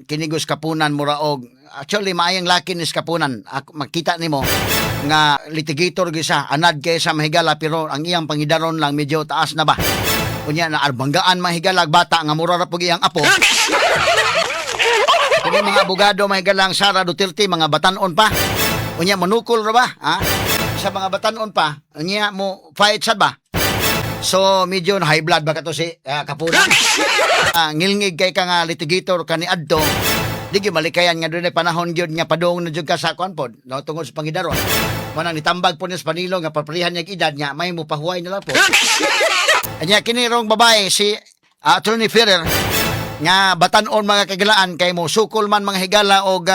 kinigos kapunan muraog. Actually maayang laki ni kapunan. Makita nimo nga litigator gisa anad kay sa mahigala pero ang iyang pangidaron lang medyo taas na ba. Unya na arbanggaan mahigalag bata nga mura ra pug iyang apo. Kini mga abogado mahigalang Sara Duterte mga batanon pa. Unya manukol ra ba? Ha? Sa mga batanon pa, unya mo fight sad ba? So medyo high blood ba kato si kapunan. Ngilngig kay ka nga litigator kani adto. Di malikayan nga doon panahon gyud nga padung na jud ka sa kuan pod no tungod sa pangidaron. Manang nitambag po ni sa Panilo nga paprihan niya edad niya may mupahuway na lang po. Anya kini rong babae si Attorney Ferrer nga batanon mga kagalaan kay mo sukol man mga higala og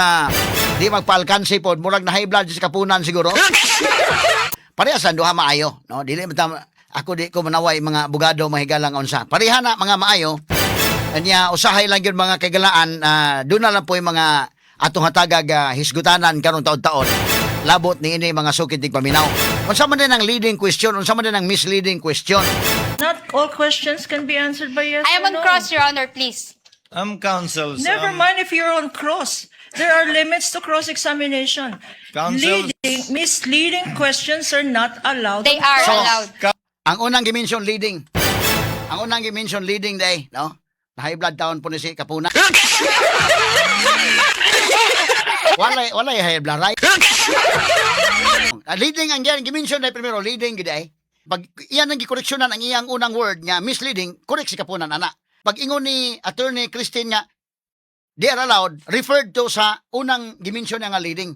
di magpaalkansi pod murag na high blood sa kapunan siguro. Parehasan duha maayo no dili ako di ko manaway mga abogado mga higalang unsa. Pareha na mga maayo. Anya usahay lang yun mga kagalaan, doon na lang po yung mga atong hatagag hisgutanan karong taon-taon. Labot ni ini mga sukid dig paminaw. Unsa man din ang leading question, unsa man din ang misleading question. Not all questions can be answered by yes I am or on no. cross, Your Honor, please. Counsels. Never mind if you're on cross. There are limits to cross-examination. Counsels. Misleading questions are not allowed. They are So, allowed. Ang unang dimension leading. Ang unang dimension leading day, no? High blood taon po ni si Kapuna. Walay high blood, right? Leading ang yan, gimension na primero, leading gid ay. Pag iyan ang gikoreksyonan ang iyang unang word nga misleading, correct si Kapunan ana. Pag ingon ni Attorney Christine nga they are allowed, referred to sa unang dimension nga leading.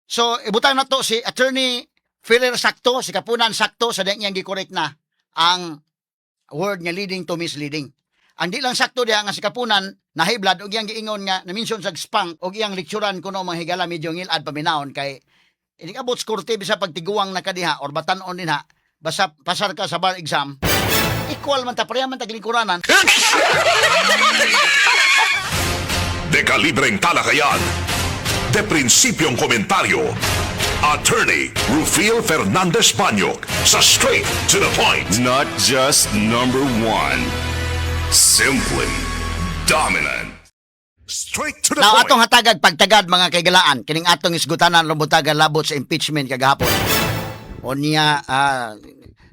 So ibutang na to si Attorney Ferrer sakto, si Kapunan sakto sa diyang gikorek na ang word nga leading to misleading. Ang di lang sakto diha nga si Kapunan na high blood og iyang giingon nga na mention sa spang og iyang lecturean kuno mga higala medyo ngilad paminahon kay ini abot skorte bisa pagtiguang na kadiha or batanon din ha basta pasar ka sa bar exam equal man ta pareha man taglingkuranan. De kalibreng talakayan, de prinsipyong komentaryo, Attorney Rufil Fernandez Banyok sa Straight to the Point. Not just number one, simply dominant. Straight to the Now point. atong hatagag pagtagad mga kaigalaan kining atong isgutanan robutagan labot sa impeachment kagahapon. Unya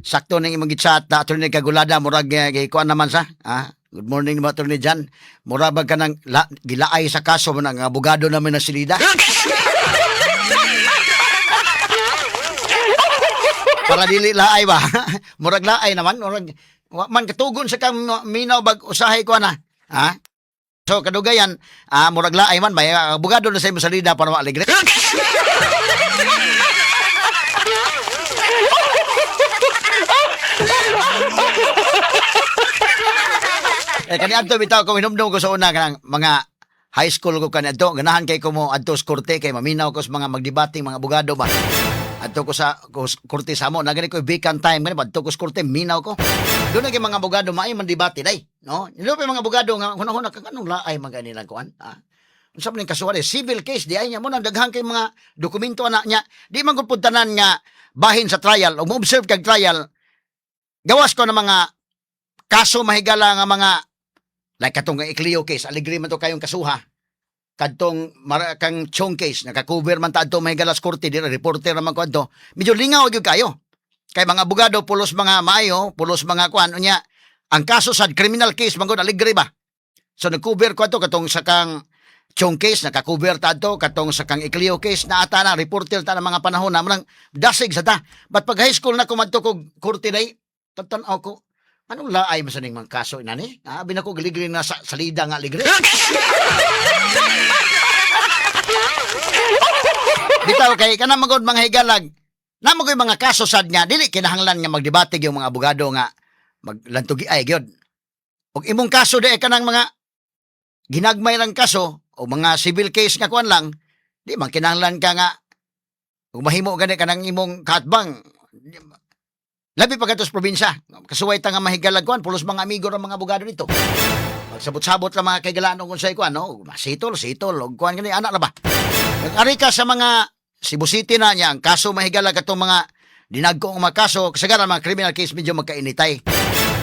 sakto ning imong gichat na Attorney Kagulada murag gikuan naman sa good morning mga Attorney Jan. Murag ka nang gilaay sa kaso mo ng abogado namin na silida. Para dili laay ba? Murag laay naman, murag man katugon sa kang minaw bag usahay ko na. Ha? So kadugayan, murag laay man ba abogado na sa imong salida para maaligre. Kani adto bitaw ko hinumdum ko sa una kanang mga high school ko kani adto ganahan kay ko mo adto sa korte kay maminaw ko sa mga magdebating mga abogado ba. Adto ko sa korte sa mo nagani ko vacant time gani adto ko sa korte minaw ko. Doon na kay mga abogado maay man debate day, no? Dilo pa mga abogado nga hunahuna kang anong laay man gani lang kuan. Unsa man ning kasuhan civil case di ay nya mo nang daghan kay mga dokumento ana nya. Di man gud tanan nga bahin sa trial o mo-observe kag trial. Gawas ko ng mga kaso mahigala nga mga like katong Ecleo case, aligri man to kayong kasuha. Kadtong kang Chong case, naka-cover man ta adto may galas korte di reporter naman ko adto. Medyo lingaw gyud kayo. Kay mga abogado pulos mga maayo, pulos mga kuan unya. Ang kaso sa criminal case mangod aligri ba. So nag-cover ko adto katong sa kang Chong case, naka-cover ta adto katong sa kang Ecleo case na ata na reporter ta ng mga panahon na man dasig sa ta. But pag high school na kumadto ko korte day, tatan-aw ko anong laay masaning mga kaso inani? Binako galigri na sa salida nga ligri. Bitaw kay kana magod mga higalag. Namo koy mga kaso sad nga dili kinahanglan nga magdebate yung mga abogado nga maglantugi ay gyud. Og imong kaso di kanang mga ginagmay lang kaso o mga civil case nga kuan lang, di man kinahanglan ka nga ug mahimo gani kanang imong katbang. Labi pa katos probinsya. Kasuway ta nga mahigalagkuan pulos mga amigo ra mga abogado dito. Magsabot-sabot ra mga kaigalaan kung say kuan no. Sitol og kuan gani anak ra ba. Nag-ari ka sa mga Cebu City na niya ang kaso mahigala katong mga dinagko mga kaso kasagaran mga criminal case medyo magkainitay.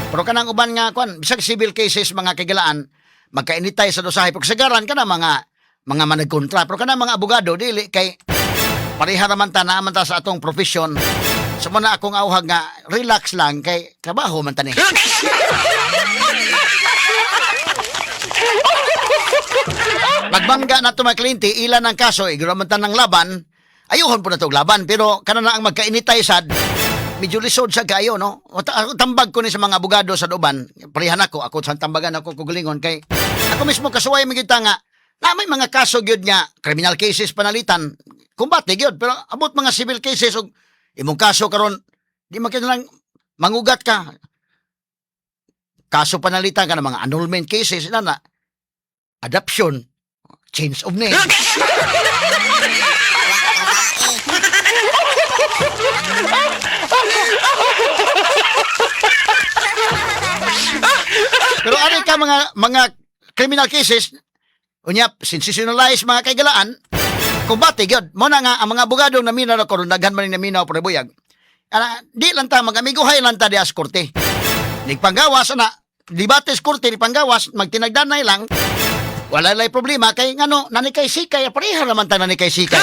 Pero kanang uban nga kuan bisag civil cases mga kaigalaan magkainitay sa dosahe pero kasagaran ka na mga managkontra pero kana mga abogado dili kay pareha naman ta na man ta sa atong profesyon. So muna akong awhag nga relax lang kay trabaho man tani. Magbangga na to mga kliyente, ilan ang kaso, iguraman tan ng laban, ayuhon po na to laban, pero kana na ang magkainitay sad, medyo lisod sa kayo, no? Tambag ko ni sa mga abogado sa Duban, parihan ako sa tambagan ako kugulingon, kay ako mismo kasuway magita nga, na may mga kaso gyud nga, criminal cases panalitan, kumbate gyud, pero abot mga civil cases, og imong kaso karon di lang mangugat ka, kaso panalitan ka ng mga annulment cases, na adoption, change of name. Pero ano ka mga criminal cases, unya sensationalize mga kaigalaan, kumbate gyud. Mo na nga ang mga abogado na minaw ko daghan man ni minaw pre buyag. Di lang ta magamiguhay lang ta di as korte. Nigpanggawas na debates korte ni panggawas magtinagdanay lang. Wala lay problema kay ngano nani kay sikay pareha naman ta nani kay sikay.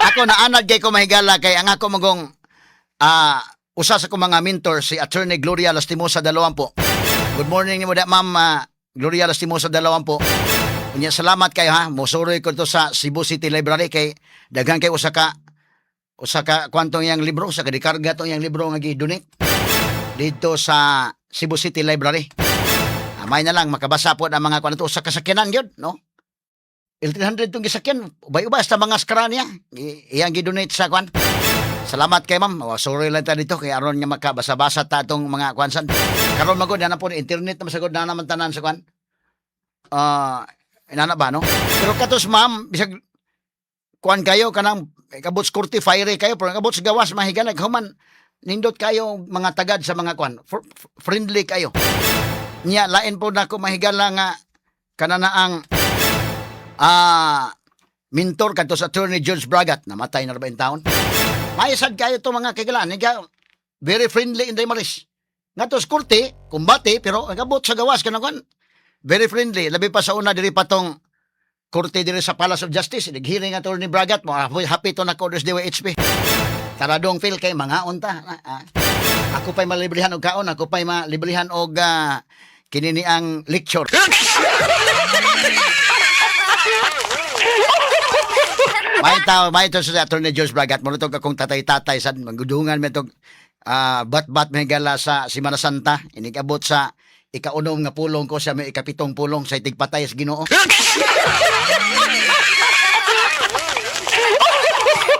Ako naanad kay ko mahigala kay ang ako magong usa sa ko mga mentor si Attorney Gloria Lastimosa Dalawampo. Good morning ni mo da Ma'am Gloria Lastimosa Dalawampo. Unya salamat kayo ha. Mosuroy ko to sa Cebu City Library kay daghang kay usa ka kwantong yang libro sa kadikarga tong yang libro nga gi-donate dito sa Cebu City Library. May na lang makabasa po ang mga kwan to sa kasakyanan gyud, no? L300 tong gisakyan, ubay-ubay sa mga skara niya. Iyang gi-donate sa kwan. Salamat kay ma'am. Sorry lang ta dito kay aron nga makabasa-basa ta tong mga kwansan. Karon magod na po internet na masagod na naman tanan sa kwan. Inana ba no? Pero katos ma'am, bisag kuan kayo kanang kabot kurti fire kayo pero kabot sa gawas mahigalag human nindot kayo mga tagad sa mga kuan friendly kayo nya lain po nako mahigala nga kanana ang mentor kadto sa Attorney George Bragat namatay na ba in taon maisad kayo to mga kagalan very friendly in Maris ngadto sa kurti kumbate pero kabot sa gawas kanang kuan very friendly labi pa sa una diri patong korte dire sa Palace of Justice, naghiring ato ni Bragat mo, happy to na ko dos DWHP. Taradong feel kay mga unta. Ako pa'y malibrihan og kaon, ako pa'y malibrihan og kinini ang lecture. May to sa Attorney George Bragat, mo to akong tatay-tatay sad magudungan me to bat-bat mahigala sa Semana Santa, inigabot sa ikaunom nga pulong ko sa may ikapitong pulong sa itigpatay sa Ginoo.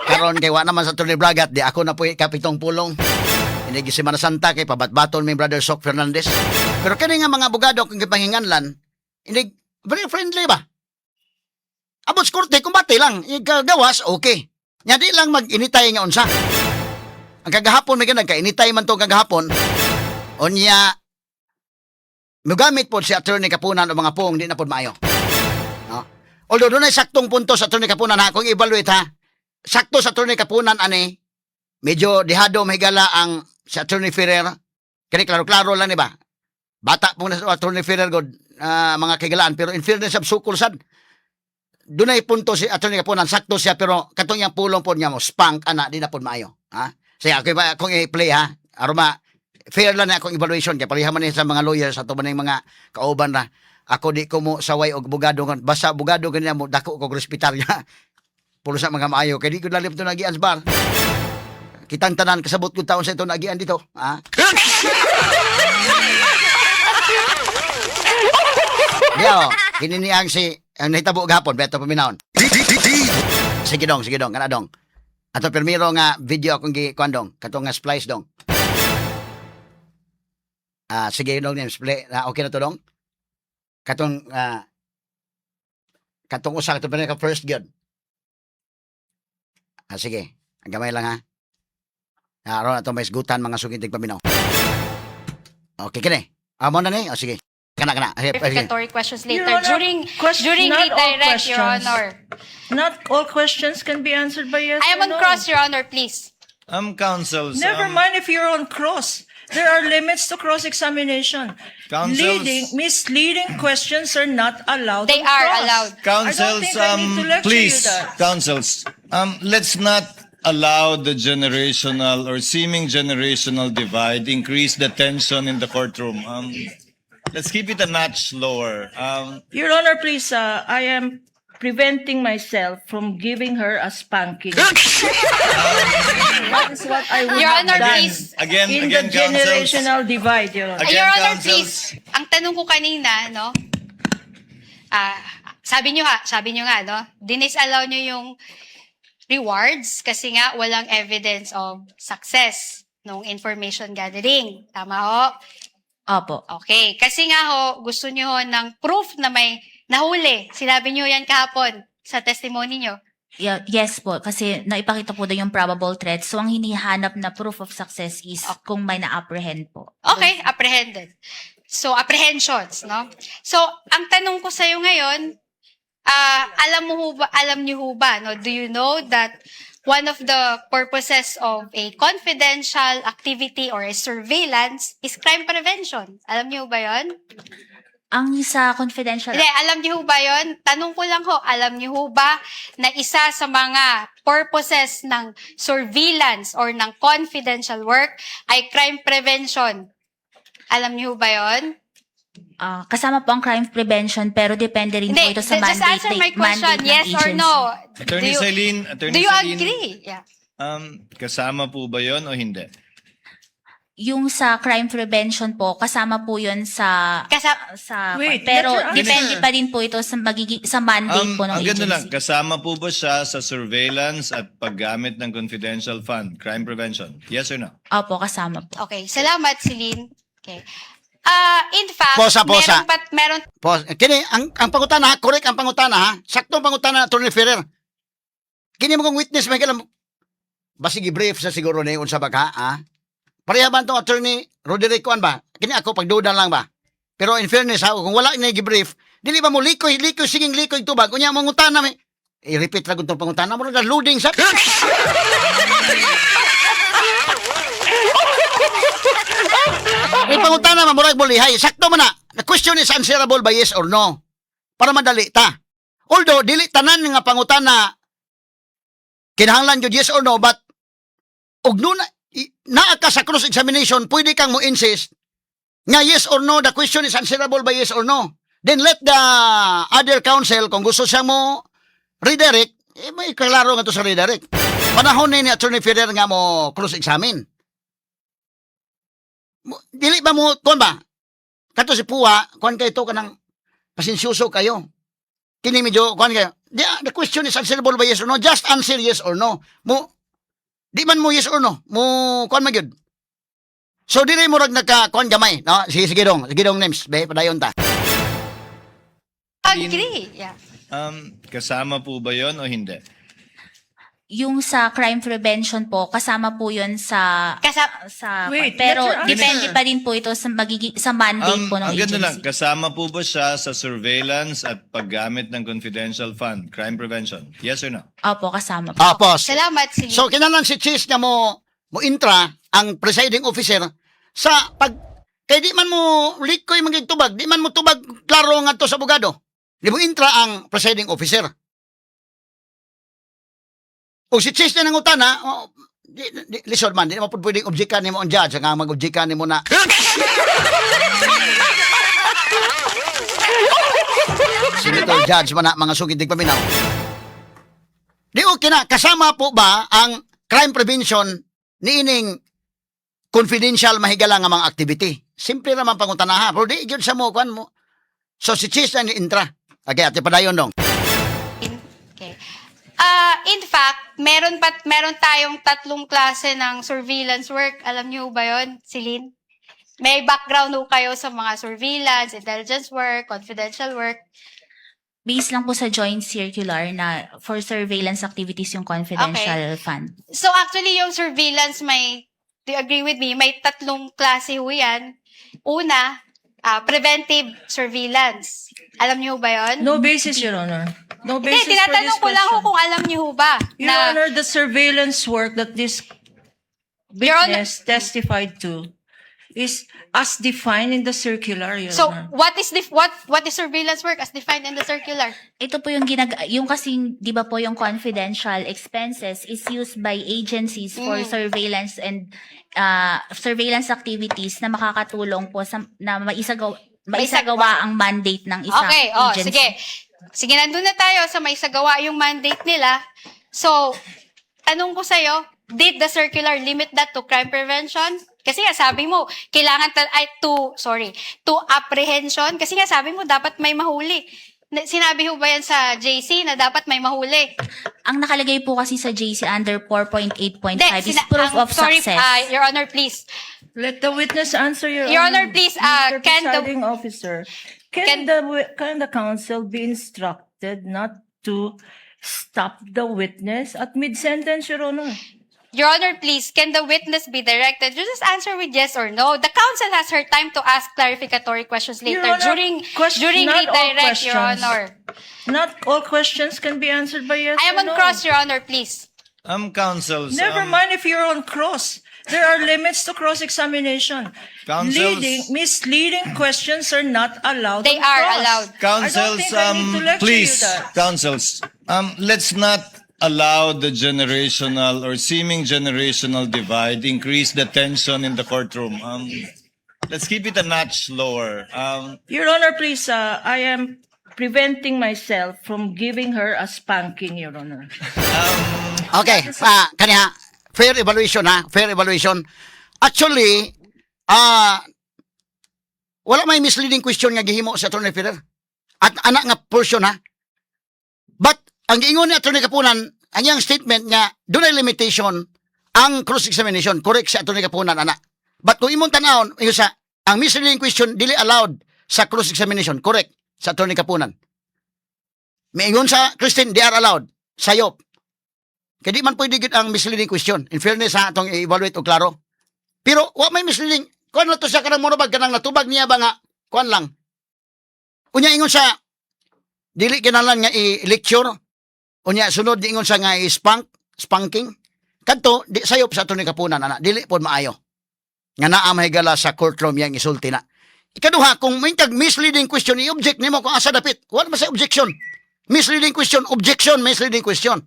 Karon kay wa naman sa Attorney Bragat, di ako na po ikapitong pulong. Inigi Semana Santa kay pabat-baton mi Brother Sok Fernandez. Pero kani nga mga abogado kung gipanginganlan, inig very friendly ba? Abot sa korte kumbate lang, igagawas okay. Nya di lang mag-initay nga unsa. Ang kagahapon may ganag kainitay man to kagahapon. Onya mugamit po si Attorney Kapunan o mga pong di na po maayo. No? Although doon ay saktong punto sa Attorney Kapunan ha, kung evaluate ha, sakto sa Attorney Kapunan ani, medyo dihado mahigala ang si Attorney Ferrer. Kaya klaro-klaro lang ni ba? Bata po na sa Attorney Ferrer god mga kagalaan, pero in fairness sa sukul sad, doon ay punto si Attorney Kapunan, sakto siya, pero katong yung pulong po niya mo, spank, di na po maayo. Ha? Saya, kung i-play ha, aroma, fair lang na akong evaluation kay pareha man sa mga lawyers ato man mga kauban na ako di ko mo saway og bugado basta bugado ganyan mo dako ko respetarya pulo sa mga maayo kay di ko lalim to nagian bar kitang tanan kasabot ko taon sa ito nagian dito ha Yo kinini ang ang nahitabo gahapon beto paminawon sige dong kana dong ato permiro nga video akong gikuan katong nga splice dong. Sige dong name play. Okay na to dong. Katong usa to ka first good. Sige. Ang gamay lang ha. Aron ato may isgutan mga sukintig paminaw. Okay kini. Amo na ni. Sige. Kana. Verificatory questions Your later. Honor, During not all redirect, Your questions. Honor. Not all questions can be answered by yes I am or on no. cross, Your Honor, please. Councils. Never mind if you're on cross. There are limits to cross-examination. Counsels- Misleading questions are not allowed. They on are cross. allowed. Councils, I don't think I need to lecture please, you that. councils, let's not allow the generational or seeming generational divide increase the tension in the courtroom. Let's keep it a notch lower. Your Honor, please, I am preventing myself from giving her a spanking. That is what I would Your have Honor, done please. Again, in again, the counsels. generational divide, Your Honor. Again, Your Honor, counsels. please. Ang tanong ko kanina, no? Sabi nyo nga, no? Dinisallow nyo yung rewards kasi nga walang evidence of success nung information gathering. Tama ho? Opo. Okay. Kasi nga ho, gusto nyo ho ng proof na may nahuli. Sinabi nyo yan kahapon sa testimony nyo. Yes po, kasi naipakita po doon yung probable threat. So, ang hinihanap na proof of success is kung may na-apprehend po. Okay, apprehended. So, apprehensions, no? So, ang tanong ko sa'yo ngayon, alam niyo ho ba, no? Do you know that one of the purposes of a confidential activity or a surveillance is crime prevention? Alam niyo ba yon? Ang sa confidential... Hindi, alam niyo ho ba yon? Tanong ko lang ho, alam niyo ho ba na isa sa mga purposes ng surveillance or ng confidential work ay crime prevention? Alam niyo ho ba yon? kasama po ang crime prevention pero depende rin po Hindi, ito sa just answer my question, yes or no? Attorney Celine, Do you agree? Yeah. Kasama po ba yon o hindi? Yung sa crime prevention po, kasama po yun sa... Wait, pero let her depende answer. pa din po ito sa sa mandate po ng Ang ganda lang, agency. kasama po ba siya sa surveillance at paggamit ng confidential fund, crime prevention? Yes or no? Opo, kasama po. Okay, salamat, Celine. Okay. In fact, Posa. meron Kini, ang pangutana, correct ang pangutana, ha? Saktong pangutana, Attorney Ferrer. Kini mo kong witness, may kalam, basig i-brief sa siguro na yung unsa baka, ha? Pareha ba itong Attorney Roderick Juan ba? Kini ako, pagduda lang ba? Pero in fairness, ha, kung wala na i-brief, dili ba mo likoy, siging likoy tubag, kunya mangutana, may, i-repeat lang itong pangutana, mo na loading sa... Yung pangutana, mamurag mo lihay. Sakto mo na. The question is answerable by yes or no. Para madali ta. Although, dili tanan nga pangutana kinahanglan yun yes or no, but og nun naa ka sa cross-examination, pwede kang mo insist nga yes or no, the question is answerable by yes or no. Then let the other counsel, kung gusto siya mo redirect, may klaro nga to sa redirect. Panahon ni Attorney Ferrer nga mo cross-examine. Dili ba mo, kuan ba? Kato si Puwa, kuan kayo to ka ng pasensyoso kayo. Kini medyo, kuan kayo. The question is answerable by yes or no. Just answer yes or no. Di man mo yes or no. Kuan magyud. So, dili mo rag kuan gamay. No? Sige dong names. Be, padayon ta. agree. Yeah. Kasama po ba yon o hindi? Yung sa crime prevention po, kasama po yun sa... Wait, pero let her depende answer. pa din po ito sa mandate po ng Ang ganda lang, agency. kasama po ba siya sa surveillance at paggamit ng confidential fund, crime prevention? Yes or no? Opo, kasama po. Pos. Salamat, Celine. So, kinalan si Chis nga mo intra ang presiding officer sa kay di man mo likoy magigtubag, di man mo tubag klaro nga to sa abogado. Di mo intra ang presiding officer. O si Chis na nangutana, listen man, di naman po pwedeng objekan ni mo ang judge, nga mag-objekan ni mo na. Senator judge man na mga sugid paminaw. Di okay na, kasama po ba ang crime prevention niining confidential mahigala nga mga activity? Simple naman pangutana ha, pero di yun sa mo, kuan mo. So si Chis na ni intra. Okay, ate padayon dong. Okay. In fact, meron tayong 3 klase ng surveillance work. Alam niyo ba 'yon, Celine? May background ho kayo sa mga surveillance, intelligence work, confidential work. Based lang po sa joint circular na for surveillance activities yung confidential fund. So actually, yung surveillance do you agree with me? May 3 klase ho yan. Una, preventive surveillance. Alam niyo ba 'yon? No basis, Your Honor. No Hindi, basis for this tinatanong ko lang ho question. kung alam niyo ho ba Your Honor, the surveillance work that this Your Honor- witness testified to is as defined in the circular, Your So, Honor. what is surveillance work as defined in the circular? Ito po yung yung kasing, di ba po yung confidential expenses is used by agencies for surveillance and surveillance activities na makakatulong po na maisagawa ang mandate ng isang Okay, agency. sige. Sige, nandun na tayo sa may sagawa yung mandate nila. So, tanong ko sa'yo, did the circular limit that to crime prevention? Kasi nga sabi mo, kailangan to apprehension. Kasi nga sabi mo, dapat may mahuli. Sinabi mo ba yan sa JC na dapat may mahuli? Ang nakalagay po kasi sa JC under 4.8.5 Hindi, is proof of sorry, success. Your Honor, please. Let the witness answer, Your Your Honor. Honor, please, Mr. can the- Presiding Officer, Can- can the counsel be instructed not to stop the witness at mid-sentence, Your Honor? Your Honor, please, can the witness be directed? You just answer with yes or no. The counsel has her time to ask clarificatory questions Your later Honor, during not all redirect, Your questions. Honor. Not all questions can be answered by yes I am or on no. cross, Your Honor, please. Counsels. Never mind if you're on cross. There are limits to cross-examination. Counsels- Misleading questions are not allowed. They on are cross. allowed. Counsels, I don't think I need to lecture please, you that. counsels, let's not allow the generational or seeming generational divide increase the tension in the courtroom. Let's keep it a notch lower. Your Honor, please, I am preventing myself from giving her a spanking, Your Honor. Okay, kaniha, fair evaluation ha, fair evaluation. Actually, wala may misleading question nga gihimo sa Attorney Federer. At anak nga portion ha. But, ang giingon ni Attorney Kapunan, ang iyang statement nga, doon ay limitation ang cross-examination. Correct si Attorney Kapunan, anak. But kung imong tanawon, yung sa, ang misleading question, dili allowed sa cross-examination. Correct sa Attorney Kapunan. Maingon sa Christine, they are allowed. Sayop. Kaya di man pwede gid ang misleading question. In fairness ha, itong i-evaluate o klaro. Pero, wa may misleading. Kuan na to siya kanang monobag, kanang natubag niya ba nga, kuan lang. Unya ingon sa, dili kinalan nga i-lecture. Unya, sunod di ingon sa nga spanking. Kadto, di sayop sa Attorney Kapunan, anak. Dili po maayo. Nga naa mahigala sa courtroom yang isulti na. Ikaduha, kung may misleading question, i-object nimo kung asa dapit. What ba sa objection? Misleading question, objection, misleading question.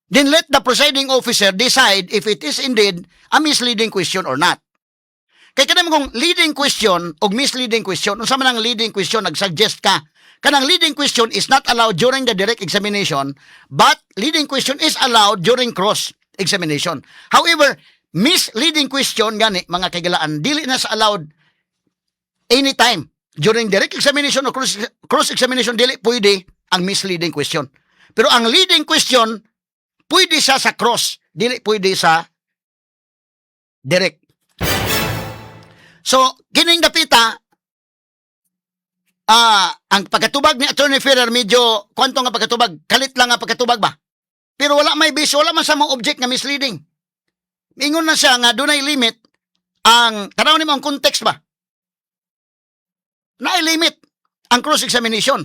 Then let the presiding officer decide if it is indeed a misleading question or not. Kaya kanang kung leading question o misleading question, unsa man ang leading question, nag-suggest ka, kanang leading question is not allowed during the direct examination, but leading question is allowed during cross-examination. However, misleading question, gani, mga kagalaan, dili na sa allowed anytime. During direct examination o cross-examination, dili pwede ang misleading question. Pero ang leading question, pwede siya sa cross, dili pwede sa direct. So, kining dapita, ang pagkatubag ni Attorney Ferrer, medyo, kwanto nga pagkatubag, kalit lang nga pagkatubag ba? Pero wala may base, wala man sa mga object nga misleading. Ingon na siya nga, dunay limit, ang, tanaw ni mo ang context ba? Na-limit ang cross-examination.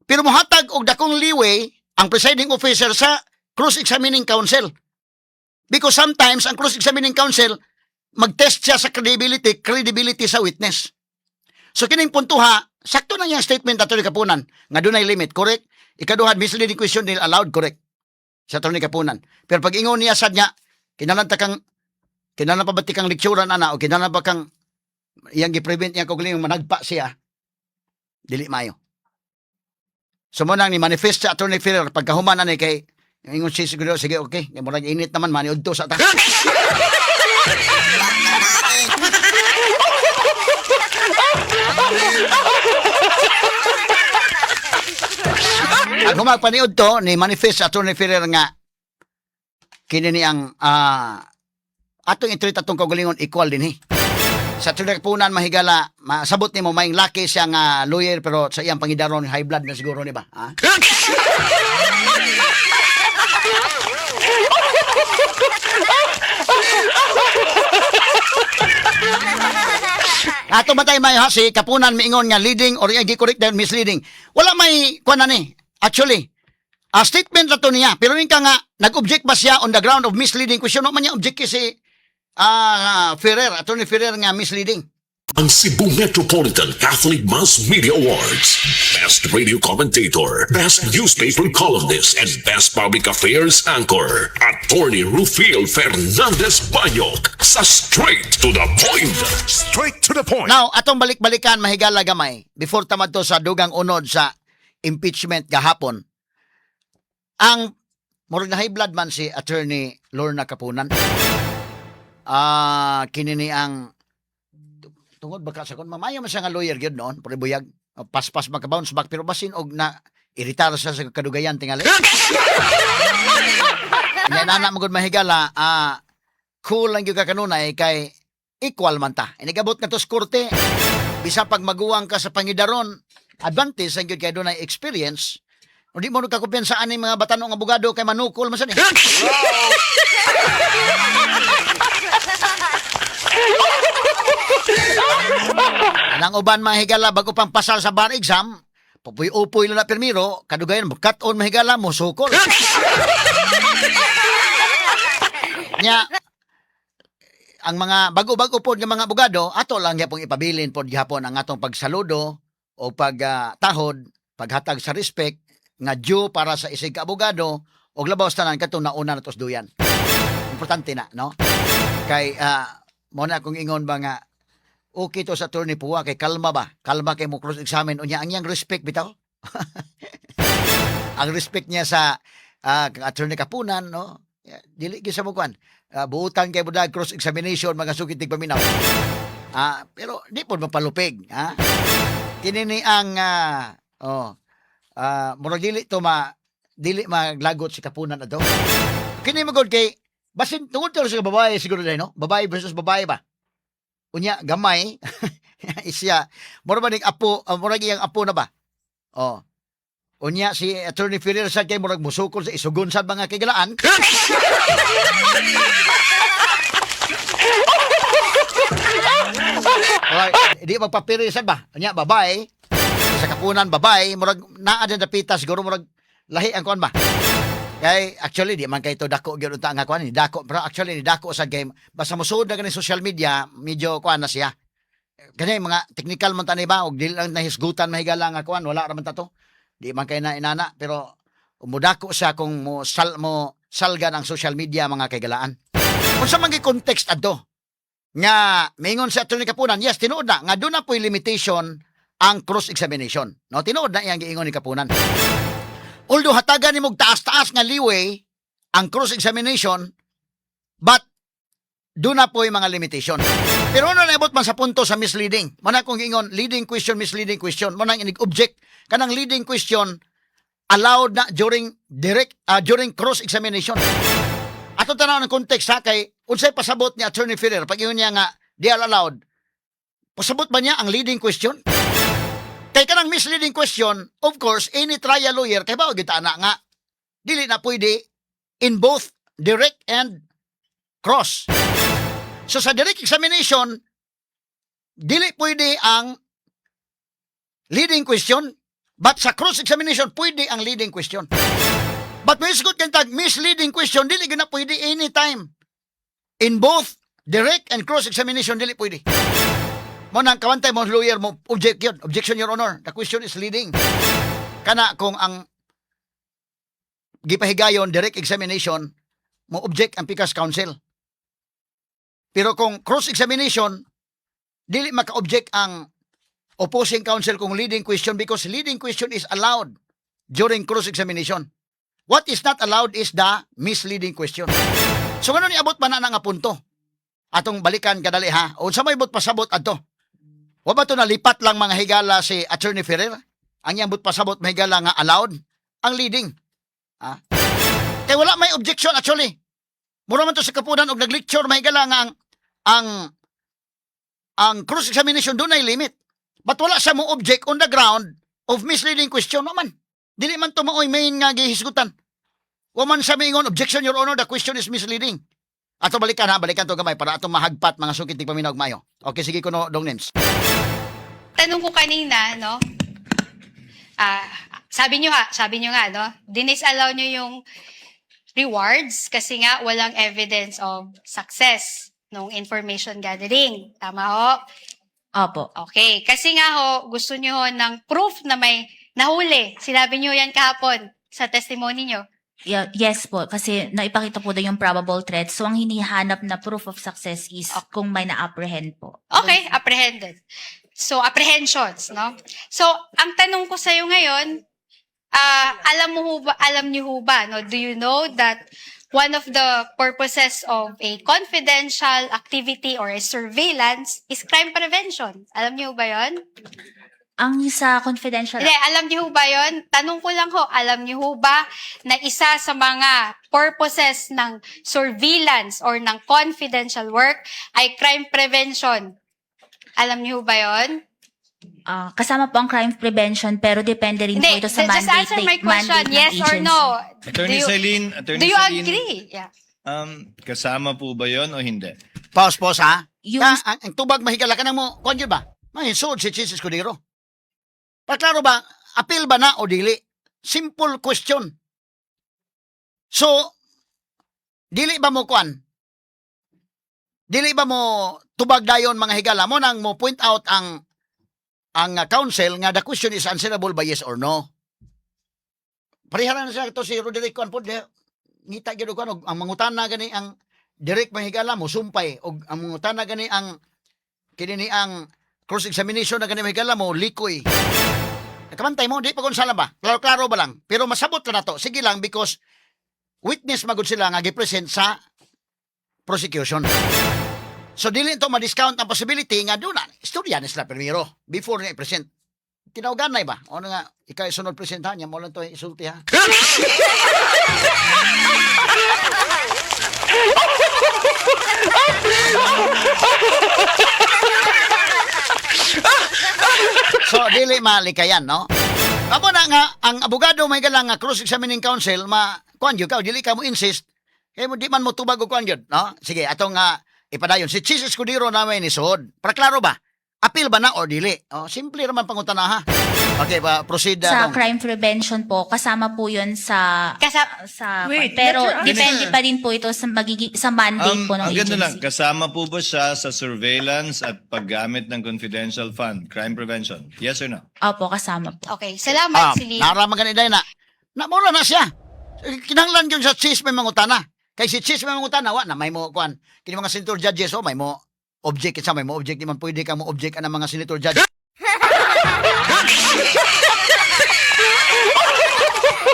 Pero mohatag og dakong leeway ang presiding officer sa cross-examining counsel. Because sometimes ang cross-examining counsel mag-test siya sa credibility sa witness. So kining puntuha, sakto na yung statement Attorney Kapunan nga dunay limit, correct? Ikaduha, misleading question nil allowed, correct? Sa Attorney Kapunan. Pero pag ingon niya sad niya, kinalan pa ba kang lecturean ana o kinalan ba kang iyang gi-prevent niya kung managpa siya, dili mayo. So mo nang ni manifest sa Attorney Ferrer pagkahuman na ni kay ingon siya siguro, sige okay, murag init naman maniudto sa ta. Ang humagpaniud to ni manifest sa Attorney Ferrer nga kini ni ang atong itreat atong kaugalingon equal din sa Kapunan mahigala masabot nimo maing laki siya nga lawyer pero sa iyang pangidaron high blood na siguro ni ba ha? Ato ba tayo may ha si Kapunan miingon nga leading or gi correct dahil misleading. Wala may kuan na ni. Actually, Statement na to niya. Pero yung ka nga, nag-object ba siya on the ground of misleading question? No man niya object si Ferrer, Attorney Ferrer nga misleading. Ang Cebu Metropolitan Catholic Mass Media Awards. Best Radio Commentator, Best Newspaper Columnist, and Best Public Affairs Anchor. Attorney Rufil Fernandez Banyok sa Straight to the Point. Straight to the point. Now, atong balik-balikan mahigala gamay before tamad to sa dugang unod sa impeachment gahapon. Ang murag na high blood man si Attorney Lorna Kapunan. Kinini ang tungod baka sa kon mamayo man siya nga lawyer gyud noon, pero buyag paspas maka-bounce back pero basin og na iritar siya sa kadugayan tingali. Nya nana magud mahigala cool lang gyud ka kanunay kay equal man ta. Inigabot nga to sa korte. Bisa pag maguwang ka sa pangidaron, advantage ang gyud kay dunay experience. Hindi mo nagkakumpiyansa ani mga batanong abogado kay manukol man sad. Anang uban mahigala bago pang pasal sa bar exam, pupuy-upoy lang na permiro, kadugayan mo, cut on mahigala mo, sukol. Nya, ang mga bago-bago po ng mga abogado, ato lang yapong ipabilin po gihapon ang atong pagsaludo o pagtahod, paghatag sa respect, nga due para sa isig ka abogado, o labaw tanan katong nauna na tos duyan. Importante na, no? Kay, muna akong ingon ba nga, okay to sa attorney Puwa, kay kalma ba? Kalma kay mo cross-examine. Unya, ang yang respect, bitaw. Ang respect niya sa attorney Kapunan, no? Dili gyud sa mukuan. Buutan kay budag cross-examination, mga sukitig paminaw. Pero di po mapalupig. Kinini ang, murag dili maglagot si Kapunan ato. Kini magod kay, basin, tungod to sa babae siguro dahil, no? Babae versus babae ba? Unya, gamay, isya, mura ba ning apo, mura iyang apo na ba? Unya, si Attorney Ferrer sa kay murag musukol sa isugon sa mga kigalaan. Di magpapirisan ba? Unya, babae, sa Kapunan, babae, murag naa din dapita, siguro murag lahi ang kuan ba? Kay actually di man kay to dako gyud unta nga kuan ni dako pero actually ni dako sa game basta mosuod na kani social media medyo kuan na siya. Kani mga technical man tani ba og dili lang nahisgutan mahigala nga kuan wala ra man ta to. Di man kay na inana pero umudako siya kung mo salgan ang social media mga kaigalaan. Unsa man gi context adto? Nga mingon sa Attorney Kapunan, yes tinuod na nga doon na po'y limitation ang cross examination. No tinuod na iyang giingon ni Kapunan. Although hatagan ni mog taas-taas nga liway ang cross-examination, but doon na po yung mga limitation. Pero ano naibot man sa punto sa misleading? Mana kong ingon, leading question, misleading question. Mana inig-object kanang leading question allowed na during cross-examination. Ato tanaw ng context ha, kay unsay pasabot ni Attorney Ferrer, pag yun niya nga, di allowed. Pasabot ba niya ang leading question? Kay kanang misleading question, of course, any trial lawyer, kay ba o gitana nga, dili na pwede in both direct and cross. So sa direct examination, dili pwede ang leading question, but sa cross examination, pwede ang leading question. But may isgot kang misleading question, dili gina pwede anytime. In both direct and cross examination, dili pwede. Mo nang kawantay mo lawyer mo object yun. Objection, Your Honor. The question is leading. Kana kung ang gipahigayon direct examination mo object ang pikas counsel. Pero kung cross examination dili maka-object ang opposing counsel kung leading question because leading question is allowed during cross examination. What is not allowed is the misleading question. So ngano ni abot pa na nga punto? Atong balikan kadali ha. Unsa may bot pasabot adto? Wa ba to nalipat lang mga higala si Attorney Ferrer? Ang iyang pasabot mahigala nga allowed ang leading. Kaya wala may objection actually. Mura man to sa Kapunan og nag-lecture mahigala nga ang cross examination doon ay limit. But wala sa mo object on the ground of misleading question naman. Dili man to maoy main nga gihisgutan. Wa man sa mingon objection, Your Honor, the question is misleading. Ato balikan to gamay para atong mahagpat mga sukitig paminaw mayo. Okay, sige ko no, Dong Nims. Tanong ko kanina, no? sabi nyo nga, no? Dinisallow nyo yung rewards kasi nga walang evidence of success nung information gathering. Tama ho? Opo. Okay. Kasi nga ho, gusto nyo ho ng proof na may nahuli. Sinabi nyo yan kahapon sa testimony nyo. Yes po, kasi naipakita po doon yung probable threat. So, ang hinihanap na proof of success is kung may na-apprehend po. Okay, apprehended. So, apprehensions, no? So, ang tanong ko sa'yo ngayon, alam niyo ho ba, no? Do you know that one of the purposes of a confidential activity or a surveillance is crime prevention? Alam niyo ba yon? Ang sa confidential... Hindi, alam niyo ho ba yon? Tanong ko lang ho, alam niyo ho ba na isa sa mga purposes ng surveillance or ng confidential work ay crime prevention? Alam niyo ho ba yon? Kasama po ang crime prevention pero depende rin po ito sa just answer my question, yes or no. Attorney Celine, Do you agree? Yeah. Kasama po ba yon o hindi? Pause, ha? Yung- Ang tubag mahigala ka na mo, kung yun ba? Mahisod si Jesus Escudero. Paklaro ba, appeal ba na o dili? Simple question. So, dili ba mo kuan? Dili ba mo tubag dayon mga higala mo nang mo point out ang counsel nga the question is answerable by yes or no? Pariharan na siya ito si Roderick Kuan po. Ngita gyud ko ang mangutana gani ang direct mahigala mo sumpay og ang mangutana gani ang kini ang cross examination na gani mahigala mo likoy. Kamantay mo di pa kun sala ba? Klaro ba lang? Pero masabot ka na to. Sige lang because witness magud sila nga gi-present sa prosecution. So, dili ito ma-discount ang possibility nga doon na, istorya ni sila primero, before na i-present. Tinawgan na ba? O nga, ikaw isunod presentahan niya, mo lang ito isulti ha. So, dili malikayan, no? Amo na nga, ang abogado may galang nga cross-examining counsel, kuan yun ka, dili ka mo insist, kaya mo di man mo tubag o kuan yun, no? Sige, atong ipadayon. Si Jesus Escudero na may nisod. Para klaro ba? Appeal ba na or dili? Oh, simple naman pangutana ha. Okay, proceed. Sa crime prevention po, kasama po yun sa... Wait, pero let her depende answer. pa din po ito sa mandate po ng Ang ganda lang, agency. kasama po ba siya sa surveillance at paggamit ng confidential fund, crime prevention? Yes or no? Opo, kasama po. Okay, salamat, Celine. Naraman ka ni Day na. Namura na siya. Kinahanglan yun sa cheese may mangutana. Kay si cheese may mangutana, na may mo, kuan. Kini mga senator judges, may mo object isa, may mo object. Di man pwede ka mo object ng mga senator judges.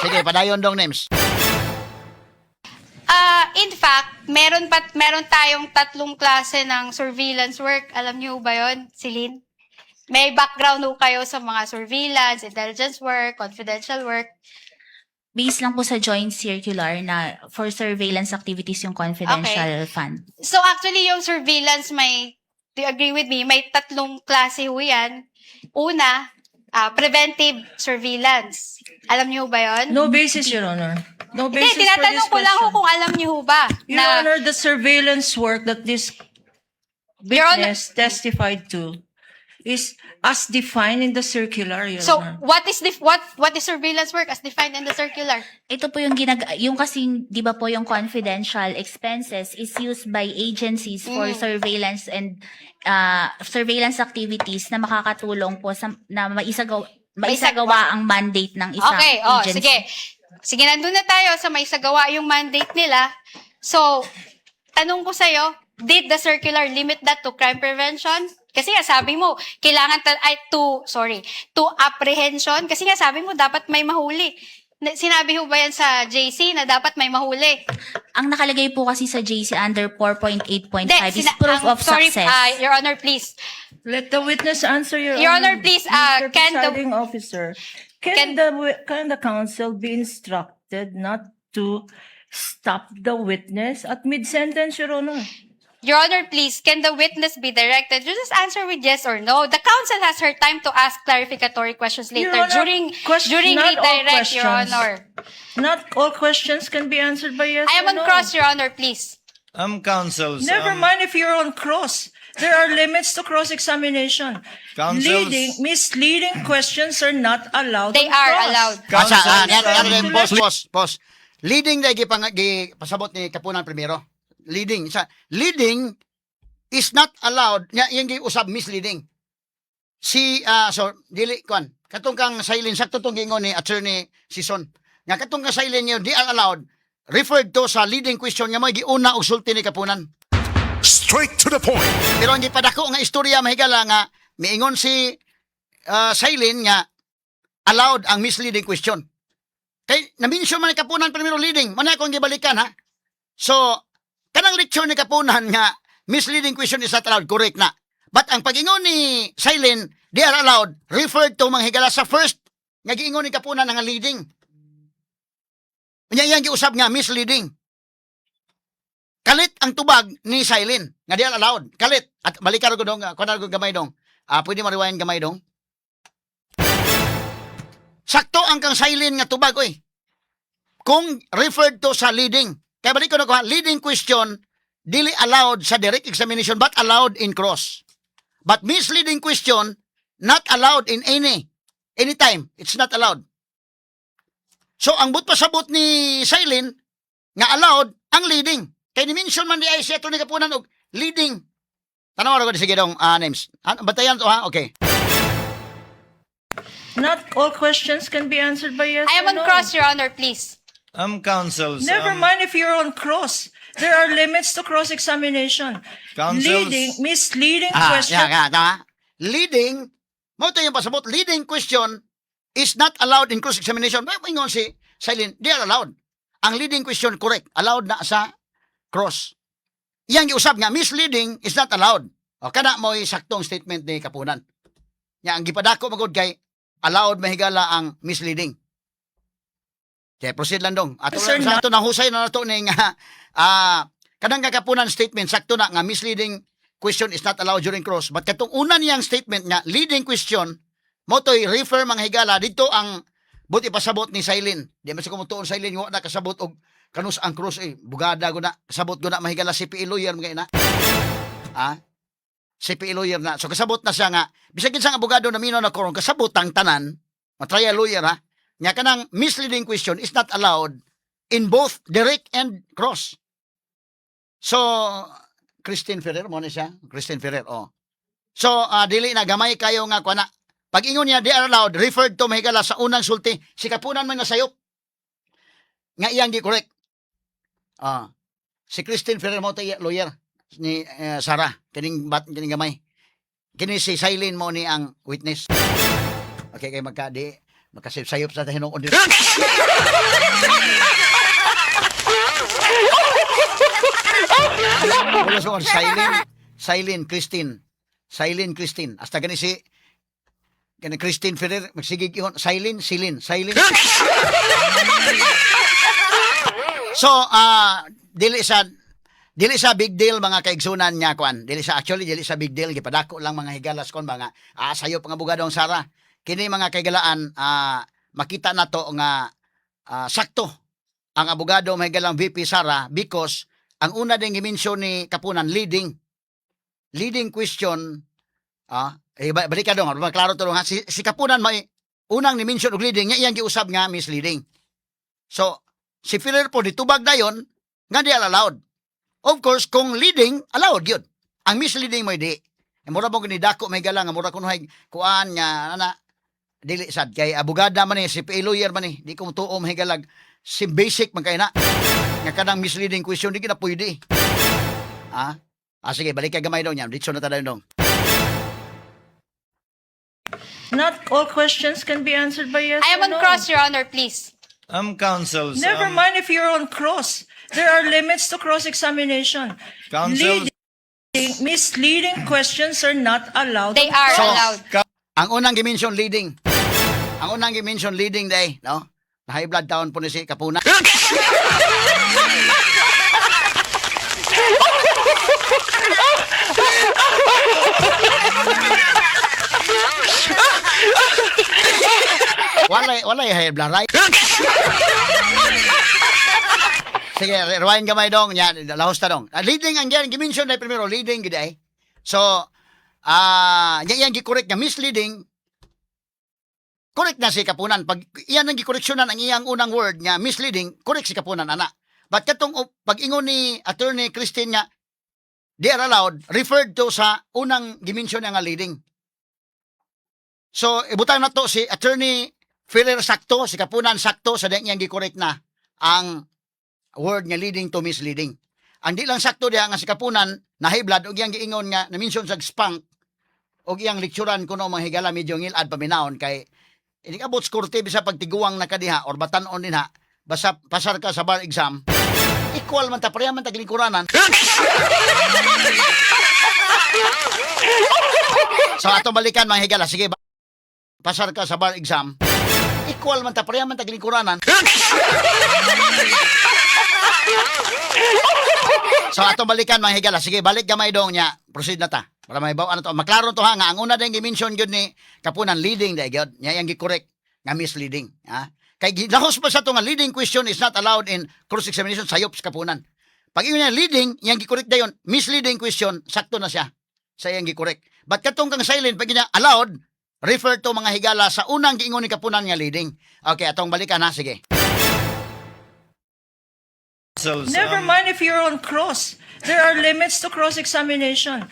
Sige, padayon dong names. In fact, meron tayong tatlong klase ng surveillance work. Alam niyo ba yon, Celine? May background ho kayo sa mga surveillance, intelligence work, confidential work. Based lang po sa joint circular na for surveillance activities yung confidential fund. So actually, yung surveillance do you agree with me? May tatlong klase ho yan. Una, preventive surveillance. Alam niyo ba yon? No basis, Your Honor. No Hindi, basis for this tinatanong ko lang ho question. kung alam niyo ho ba. Your Honor, the surveillance work that this Your Honor- witness testified to is as defined in the circular, Your So, Honor. what is surveillance work as defined in the circular? Ito po yung yung kasing, di ba po yung confidential expenses is used by agencies for surveillance and surveillance activities na makakatulong po na maisagawa ang mandate ng isang Okay, agency. sige. Sige, nandun na tayo sa may sagawa yung mandate nila. So, tanong ko sa'yo, did the circular limit that to crime prevention? Kasi nga sabi mo, kailangan to apprehension. Kasi nga sabi mo, dapat may mahuli. Sinabi ho ba yan sa JC na dapat may mahuli? Ang nakalagay po kasi sa JC under 4.8.5 Hindi, is proof of sorry, success. Your Honor, please. Let the witness answer, Your Your Honor, please, Mr. can the- Presiding Officer, can- can the counsel be instructed not to stop the witness at mid-sentence, Your Honor? Your Honor, please, can the witness be directed? You just answer with yes or no. The counsel has her time to ask clarificatory questions later Your Honor, during not all redirect, Your questions. Honor. Not all questions can be answered by yes I am or on no. cross, Your Honor, please. Counsels. Never mind if you're on cross. There are limits to cross-examination. Counsels- Misleading questions are not allowed. They on are cross. allowed. Asa, Counsels, pause. Leading na pasabot ni Kapunan primero. Leading. Leading is not allowed. Yung usab misleading. Dili, kwan. Katong kang silent, sakto tong gingon ni Attorney Sison. Nga katong kang silent nyo, di are allowed. Referred to sa leading question nga mo, giuna og sulti ni Kapunan. Straight to the point. Pero ang gipadako nga istorya mahigala nga, miingon si Silene nga, allowed ang misleading question. Kay na-mention man ni Kapunan primero leading, man akong gibalikan ha. So, kanang lecture ni Kapunan nga misleading question is not allowed, correct na. But ang pag-ingon ni Silene, they are allowed, referred to manghigala sa first nga giingon ni Kapunan nga leading. Yang giusab nga misleading. Kalit ang tubag ni Silene nga di are allowed. Kalit at balikan ko dong, kunan ko gamay dong. Pwede mo rewind gamay dong. Sakto ang kang Silene nga tubag oy. Kung referred to sa leading. Kaya balik ko na ko ha, leading question dili allowed sa direct examination but allowed in cross. But misleading question not allowed in any time. It's not allowed. So ang but pasabot ni Silene nga allowed ang leading. Kaya ni-mention man di ay siya ito ni Kapunan og leading. Tanaw ko sige dong names. Batayan to ha? Okay. Not all questions can be answered by yes I am or on no. cross, Your Honor, please. Counsels. Never mind if you're on cross. There are limits to cross-examination. Counsels- Misleading Yeah, questions. tama. Leading, mo to yung pasabot, leading question is not allowed in cross-examination. May ingon si Silene, they are allowed. Ang leading question, correct, allowed na sa cross. Yang giusab nga, misleading is not allowed. O, kana mo saktong statement ni Kapunan. Yang ang gipadako magod kay, allowed mahigala ang misleading. Okay, proceed lang dong. Ato Sir, sa ato nahusay na nato ni nga kadang Kapunan statement sakto na nga misleading question is not allowed during cross. But katong una niyang statement nga leading question mo to'y refer mga higala dito ang buti pasabot ni Silene. Di man sa kumutuon Silene wa na kasabot og kanus ang cross bugada go na kasabot go na mahigala CPA lawyer mga ina. CPA lawyer na. So kasabot na siya nga bisag gid sa abogado na minaw na karon kasabot ang tanan, trial lawyer ha. Nga kanang misleading question is not allowed in both direct and cross. So, Christine Ferrer, mo na siya? Christine Ferrer, oh. So, dili na, gamay kayo nga, kuha na. Pag ingon niya, they are allowed, referred to mahigala sa unang sulti, si Kapunan man nasayop. Nga iyang di correct. Si Christine Ferrer mo tayo, lawyer, ni Sarah, kining gamay. Kini si Silene mo ni ang witness. Okay, kay makasayop sa hinuon dito. Wala so Silene Christine. Hasta gani si Christine Ferrer magsigig ihon Silene. So dili sa big deal mga kaigsunan niya kwan. Dili sa big deal gipadako lang mga higalas kon mga sayop nga abogado ang Sara. Kini mga kaigalaan, makita na to nga sakto ang abogado may galang VP Sara because ang una ding i-mention ni Kapunan, leading question, balik ka dong, klaro to ha, si Kapunan may unang ni-mention og leading, nga iyang giusab nga misleading. So, si Ferrer po, ditubag na yun, nga di allowed. Of course, kung leading, allowed yun. Ang misleading mo di. Mura mo ganidako may galang, mura kunuhay, kuan nga, dili sad kay abogada man si PA lawyer man di ko tuom higalag si basic man kay na nga kanang misleading question di kita pwede sige balik ka gamay daw niya dito na tayo dong. Not all questions can be answered by yes I am or on no. cross, Your Honor, please. Counsels. Never mind if you're on cross. There are limits to cross-examination. Counsels. Misleading questions are not allowed. They are So, allowed. Ang unang gi-mention leading. Ang unang gi-mention leading day, no? Na high blood down po ni si Kapunan. Wala high blood, right? Sige, rewind gamay dong. Yan, lahos ta dong. Leading ang yan, gi-mention day primero, leading gid ay. So, yan gi-correct nga misleading, correct na si Kapunan. Pag iyan ang gikoreksyonan ang iyang unang word nga misleading, correct si Kapunan, ana. But katong pag-ingon ni Attorney Christine nga, they are allowed, referred to sa unang dimension nga leading. So, ibutang na to si Attorney Ferrer sakto, si Kapunan sakto, sa dahil gi-correct na ang word nga leading to misleading. Ang di lang sakto diha nga si Kapunan, na high blood, o iyang giingon nga, na-mention sa spank, o iyang lecturan kuno mga higala, medyo ngilad paminaon, kay ini abot skorte bisa pagtiguang na kadiha or batanon din ha, basta pasar ka sa bar exam, equal man ta, pareha man taglingkuranan. So atong balikan mga higala, sige, pasar ka sa bar exam, equal man ta, pareha man taglingkuranan. So atong balikan mga higala, sige, balik gamay dong nya, proceed na ta. Para may bawa ano to, maklaro to ha nga ang una ding gi-mention gyud ni Kapunan leading dai gyud, nya yang gi-correct nga misleading, ha. Kay gidahos pa sa to nga leading question is not allowed in cross examination sayop sa Kapunan. Pag ingon niya leading, yang gi-correct dayon, misleading question, sakto na siya. Sa yang gi-correct. But katong kang silent pag niya allowed, refer to mga higala sa unang giingon ni Kapunan nga leading. Okay, atong balikan ha, sige. Never mind if you're on cross. There are limits to cross-examination.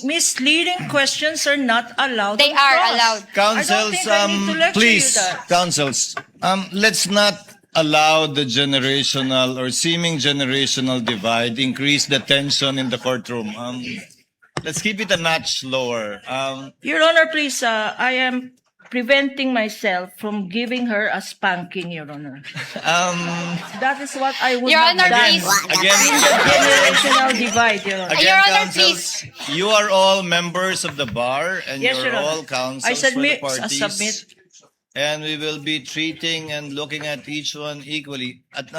Misleading questions are not allowed. They on are cross. allowed. Councils, I don't think I need to lecture please, you that. councils, let's not allow the generational or seeming generational divide increase the tension in the courtroom. Let's keep it a notch lower. Your Honor, please, I am preventing myself from giving her a spanking, Your Honor. That is what I would Your have Honor, done. please. Again, Generational divide, Your Honor. Your Honor, councils, you are all members of the bar and Yes, you're Your Honor. all councils I submit. for the I parties. submit. And we will be treating and looking at each one equally. At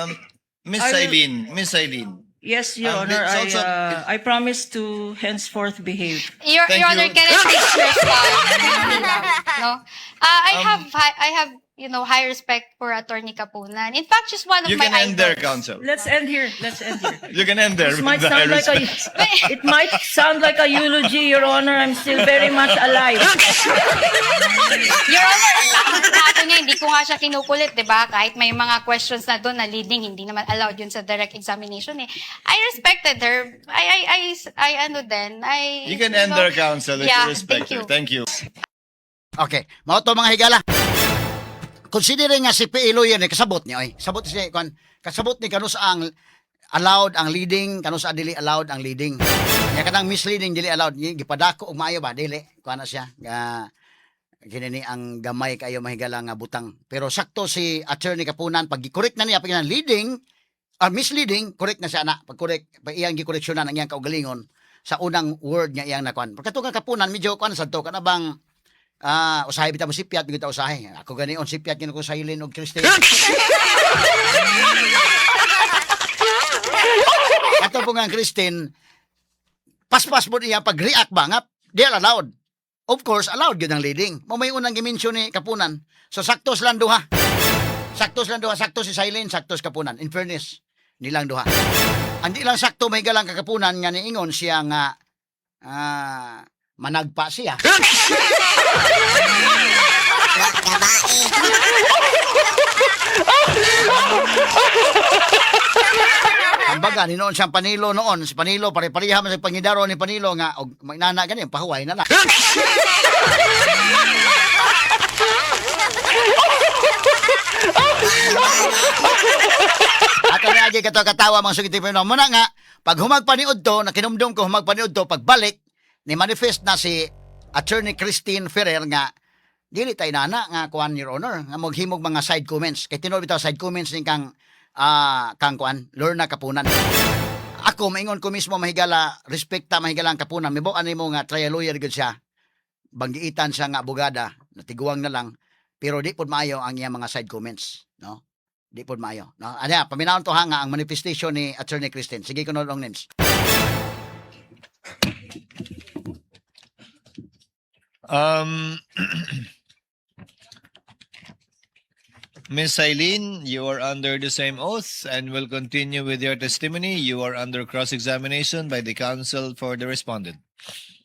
Miss I will- Eileen. Yes, Your Honor. it's also- I promise to henceforth behave. Your Thank Honor, you. can I please respond? No? I have, high respect for Attorney Kapunan. In fact, she's one of You my can end there, idols. counsel. Let's end here. You can end there. This with might the sound high like respect. it might sound like a eulogy, Your Honor. I'm still very much alive. Your Honor, ako niya, hindi ko nga siya kinukulit, di ba? Kahit may mga questions na doon na leading, hindi naman allowed yun sa direct examination eh. I respected her. You can end there, counsel, if Yeah, you respect thank you. her. Thank you. Okay, mao to mga higala. Considering nga si PA lawyer ni kasabot niya oy. Sabot siya kon kasabot ni kanus ang allowed ang leading, kanus dili allowed ang leading. Nya kanang misleading dili allowed, gipadako og maayo ba dili. Kuana siya nga kinini ang gamay kayo mahigala nga butang. Pero sakto si Attorney Kapunan pag gi-correct na niya pag leading misleading, correct na siya na. Pag correct, pag iyang gi-correctionan ang iyang kaugalingon sa unang word nga iyang nakuan. Pagkatong Kapunan medyo kuan sadto kana bang usahay bitaw mo sipyat bitaw usahay. Ako gani on sipyat gini ko sa Hilin og Kristen. Ato po nga Kristen, paspas mo niya pag-react ba nga, di allowed. Of course, allowed yun ang leading. Mo may unang gimension ni Kapunan. So saktos lang duha. Saktos si Silent, saktos Kapunan. In fairness, nilang duha. Andi lang sakto may galang kakapunan nga niingon siya nga managpa siya. Ang baga, ni noon siyang Panilo noon. Si Panilo, pare-pareha man sa pangidaro ni Panilo nga, og magnana ganyan, pahuway na na. Ato na agi katawa mga sugiti pero muna nga, pag humagpaniod to, nakinumdum ko humagpaniod to, pagbalik, ni manifest na si Attorney Christine Ferrer nga dili tay nana nga kuan Your Honor nga maghimog mga side comments kay tinuod bitaw side comments ni kang kuan Lorna Kapunan. Ako maingon ko mismo mahigala respekta mahigala ang Kapunan mibo ani mo nga trial lawyer gud siya banggiitan siya nga abogada natiguang na lang pero di pud maayo ang iya mga side comments no di pud maayo no ana paminawon to ha nga ang manifestation ni Attorney Christine sige kuno long names. Miss Eileen, you are under the same oath and will continue with your testimony. You are under cross-examination by the counsel for the respondent.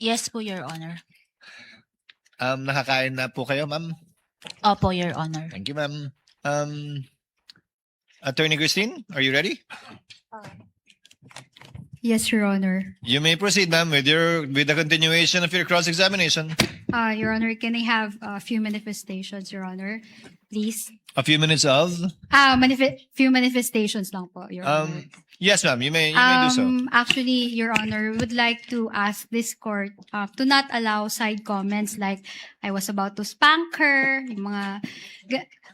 Yes po, Your Honor. Nakakain na po kayo, ma'am? Opo, Your Honor. Thank you, ma'am. Attorney Christine, are you ready? Yes, Your Honor. You may proceed, ma'am, with the continuation of your cross-examination. Your Honor, can I have a few manifestations, Your Honor? Please. A few minutes of. Few manifestations lang po, Your Honor. Yes, ma'am. You may do so. Actually, Your Honor, would like to ask this court to not allow side comments like I was about to spank her,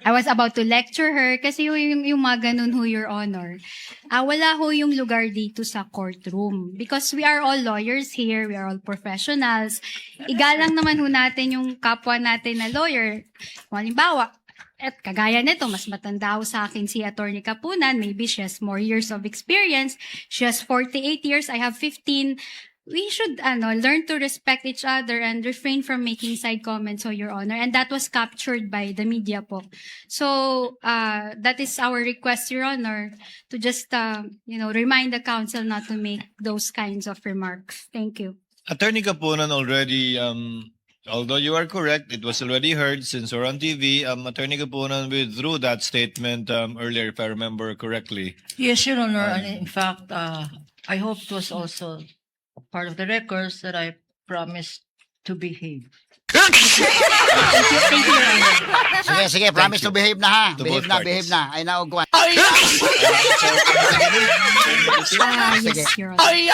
I was about to lecture her, kasi yung mga ganun ho, Your Honor. Wala ho yung lugar dito sa courtroom. Because we are all lawyers here, we are all professionals. Igalang naman ho natin yung kapwa natin na lawyer. Halimbawa, at kagaya nito, mas matanda ho sa akin si Attorney Kapunan. Maybe she has more years of experience. She has 48 years. I have 15. We should learn to respect each other and refrain from making side comments, Your Honor. And that was captured by the media po. So, that is our request, Your Honor, to just, remind the counsel not to make those kinds of remarks. Thank you. Attorney Kapunan already, although you are correct, it was already heard since we're on TV. Attorney Kapunan withdrew that statement earlier, if I remember correctly. Yes, Your Honor. And in fact, I hope it was also part of the records that I promised to behave. Thank you, Your Honor. Sige, promise to behave na ha. To Behave both na, parties. behave na. Ay naugwan. Yes, Your Honor.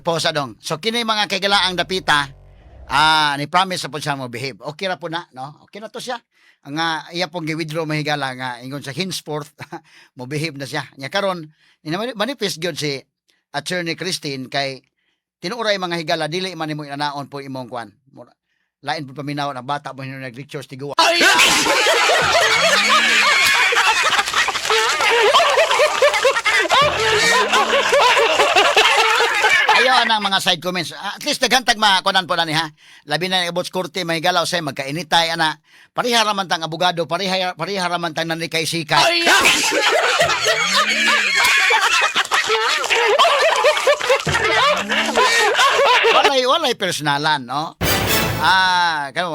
Posa dong. So kini mga kagalaang dapita, ni promise sa po siya mo behave. Okay ra po na, no? Okay na to siya. Nga iya pong gi-withdraw mahigala nga ingon sa henceforth mo behave na siya. Nya karon manifest gyud si Attorney Christine kay tinuray mga higala dili man nimo inanaon po imong kwan. Lain po paminaw na bata mo nag-lecture tiguwa. Ayaw ang mga side comments. At least naghantag makunan po na ni ha. Labi na about korte may galaw say magkainitay ana. Parihara man tang abogado, parihara man tang nanikay sikay. walay personalan, no? Kano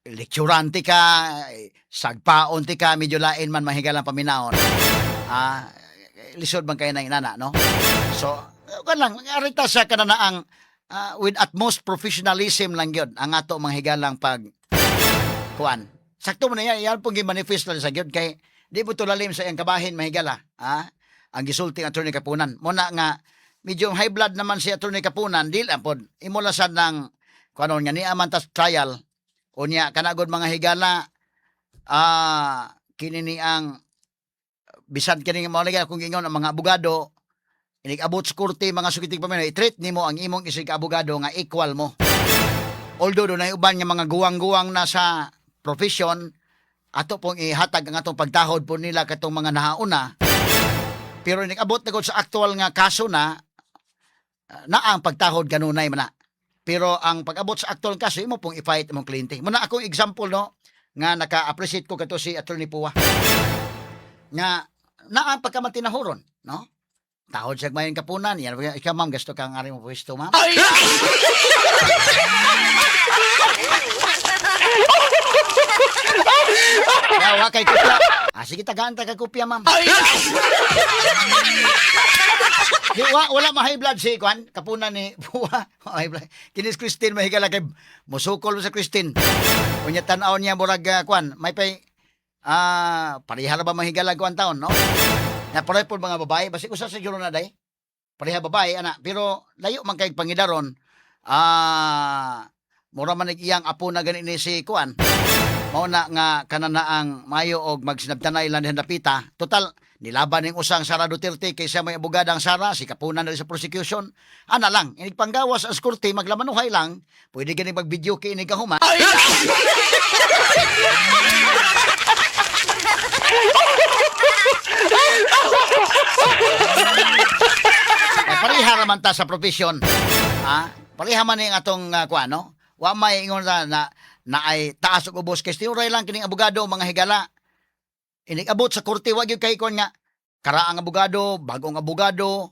lekturante ka, sagpaon ti ka, medyo lain man mahigalang paminaon. Lisod man kayo na inana, no? So, lang, arita sa kananaang with utmost professionalism lang yun, ang ato mga higalang kuan. Sakto mo na yan pong gimanifest lang sa yun, kay di po tulalim sa iyang kabahin mahigala, ang gisulting Attorney Kapunan. Muna nga, medyo high blood naman si Attorney Kapunan, di lang po, imulasan ng, kung nga ni Amantas trial, o niya, kanagod mga higala, kinini ang bisan kini mga ligala kung ingon ang mga abogado inig-abot sa korte mga sukitig paminaw i-treat nimo ang imong isig abogado nga equal mo. Although doon ay uban nga mga guwang-guwang na sa profession ato pong ihatag ang atong pagtahod po nila katong mga nahauna. Pero inig-abot na gud sa actual nga kaso na ang pagtahod kanunay man na. Pero ang pag-abot sa actual kaso imo pong i-fight imong kliyente. Muna akong example no nga naka-appreciate ko kato si Attorney Puwa. Nga ang pagkamatinahuron, no? Tahod siya mayon Kapunan. Yan, ikaw ma'am, gusto kang ari mo pwesto, ma'am? Yawa kay kupya. Sige, tagaan ka kupya, ma'am. Di, wala ma-high blood si Kwan, Kapunan ni Puwa. High blood. Kinis Christine, mahigala kay musukol sa Christine. Kunya tanaw niya, murag Kwan, may pay, parihara ba mahigala kuan taon, no? Na pareho po mga babae, basi usa sa juro na day. Pareha babae ana, pero layo man kay pangidaron. Mura man iyang apo na gani ni si kuan. Mao na nga kananaang mayo og magsinabtanay lang dihan dapita. Total nilaban ning usang Sara Duterte kay siya may abogadang Sara, si Kapunan na sa prosecution. Ana lang, inig panggawas ang korte maglamanuhay lang, pwede gani mag-video kay inig kahuma. Pariha naman ta sa profession. Pariha man yung atong kuan, no? Wa may ingon na ay taas og ubos kay tinuray lang kining abogado mga higala. Inig-abot sa korte wa gyud kay kon nga karaang abogado, bagong abogado,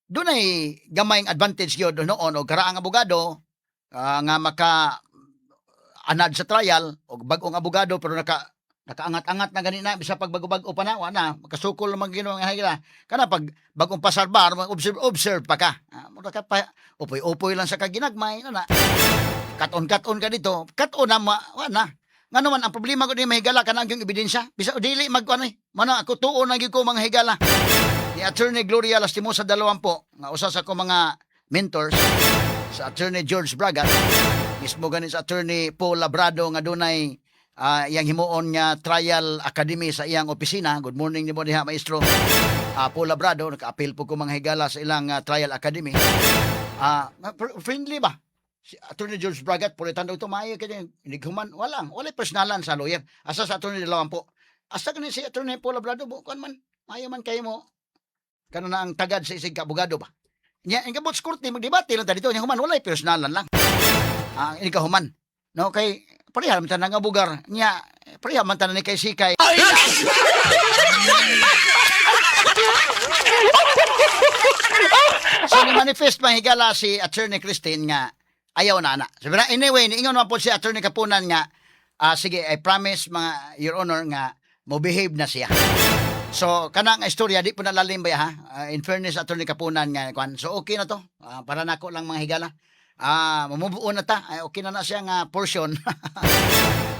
doon ay gamayng advantage yun noon o karaang abogado nga maka anad sa trial o bagong abogado pero nakaangat-angat na ganina bisa pag bago-bago pa na wala makasukol man ginawa nga higala kana pag bagong pasar bar observe pa ka mura ka pa upoy-upoy lang sa kaginagmay na katon ka dito katon na wala nga naman ang problema ko di mahigala kana ang ebidensya bisa dili magkuan mano ako tuon na gyud ko mga higala ni Attorney Gloria Lastimosa Dalawampo nga usa sa ko mga mentors sa Attorney George Bragat mismo ganin sa Attorney Paul Labrado nga dunay iyang himuon nga trial academy sa iyang opisina. Good morning nimo diha maestro Paul Labrado, naka-appeal po ko mga higala sa ilang trial academy. Friendly ba si Attorney George Bragat pulitan daw ito maayo kaya inighuman wala personalan sa lawyer asa sa Attorney Dalawampo asa kanin si Attorney Paul Labrado kuan man maayo man kayo mo kano na ang tagad sa isig abogado ba nya ang kabots korte magdebate lang ta dito nya human walay personalan lang ini ka human no kay pareha man tanang abugar nya pareha man tanan ni kay sikay so ni manifest mahigala si Attorney Christine nga ayaw na ana so anyway niingon man po si Attorney Kapunan nga sige I promise mga your honor nga mo behave na siya. So kanang istorya di po nalalim ba ha? In fairness Attorney Kapunan nga kwan. So okay na to. Para nako lang mga higala. Mamubuo na ta. Okay na siya nga portion.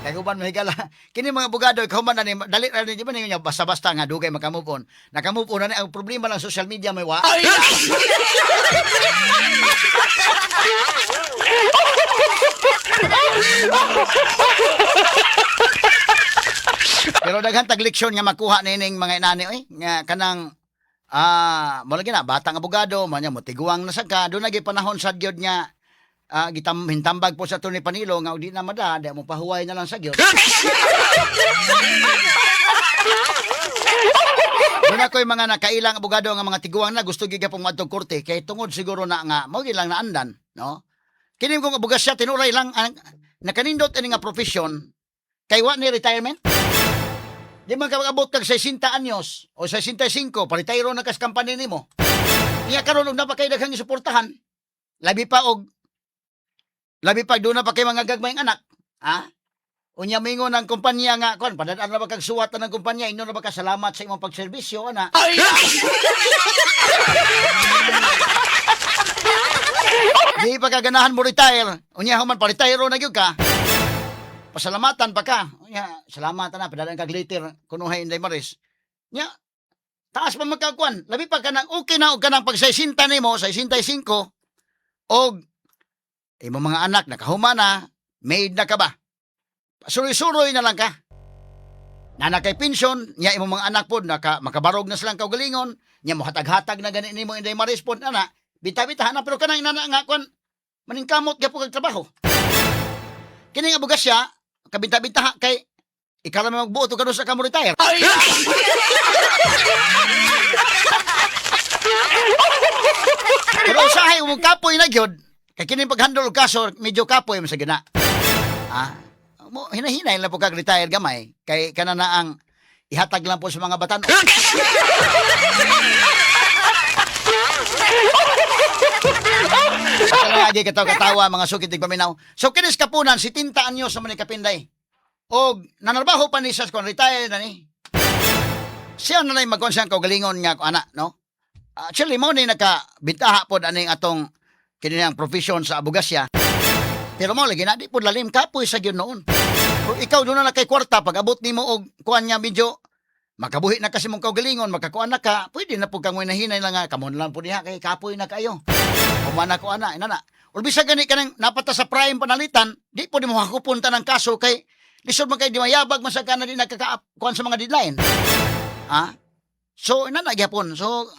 Kay uban mga higala. Kini mga abogado ikaw man na ni dali ra di ba ninyo basta-basta nga dugay maka-move on. Naka-move on na ang problema lang social media may wa. Pero daghan tag leksyon nga makuha nining mga inani nga kanang mo lagi na batang abogado man mo tiguang na saka do nagi panahon sa gyud nga hintambag po sa Attorney Panilo nga di na madada mo pahuway na lang sa gyud. Doon ako'y mga nakailang abogado nga mga tiguang na gusto giga pong madtong korte kay tungod siguro na nga mo gilang na andan no. Kini kong abogasya tinuray lang nakanindot ini nga profession kay wa ni retirement. Di man ka mag-abot kag 60 anyos o 65, paritayro na kas company nimo. Iya karon og napakay daghang isuportahan. Labi pa doon na pa kay mga gagmayng anak. Unya mingon ang kumpanya nga kon padadaan na ba kag suwat ng kumpanya inyo na ba ka salamat sa imong pagserbisyo ana. Di pa ka ganahan mo retire. Unya human paritayro na gyud ka. Pasalamatan pa ka. Nya, salamatan na padadaan kag later kunuhay Inday Maris. Nya, taas pa magkakuan. Labi pa kanang okay na og kanang pag 60 nimo, 65 og imo mga anak nakahuma na, maid na ka ba? Suroy-suroy na lang ka. Na kay pension, nya imo mga anak pod makabarog na silang kaugalingon, nya mohatag-hatag na gani nimo Inday Maris pod ana. Bita-bita na pero kanang inana nga kuan maningkamot gyapon kag trabaho. Kini nga abogasya kabinta-binta kay ikaw lang magbuo to sa kamo retire. Pero usahay mo kapoy na gyud. Kay kini paghandle og kaso medyo kapoy man sa gina. Mo hinahinay lang po kag retire gamay kay kanana ang ihatag lang po sa mga batan. Lagi katawa mga sukit paminaw. So kinis Kapunan si Tinta anyo sa man kapinday. Og nanarbaho pa ni sa kon retire na ni. Siya na lay magkon siyang kaugalingon nga ana no. Actually mo ni nakabintaha pod aning atong kining profession sa abogasya. Pero mo lagi na di pod lalim kapoy sa gyud noon. Kung ikaw do na kay kwarta pag abot nimo og kuan nya medyo makabuhi na kasi mong kaugalingon makakuan na ka pwede na pud kang hinahinay lang nga kamon lang pud diha kay kapoy na kayo. Kumana ko ana inana. Or bisag gani kanang napata sa prime panalitan, di po di mo hakupunta ng kaso kay lisod man kay di mayabag man sa kana di nakakakuan sa mga deadline. So inana gyapon. So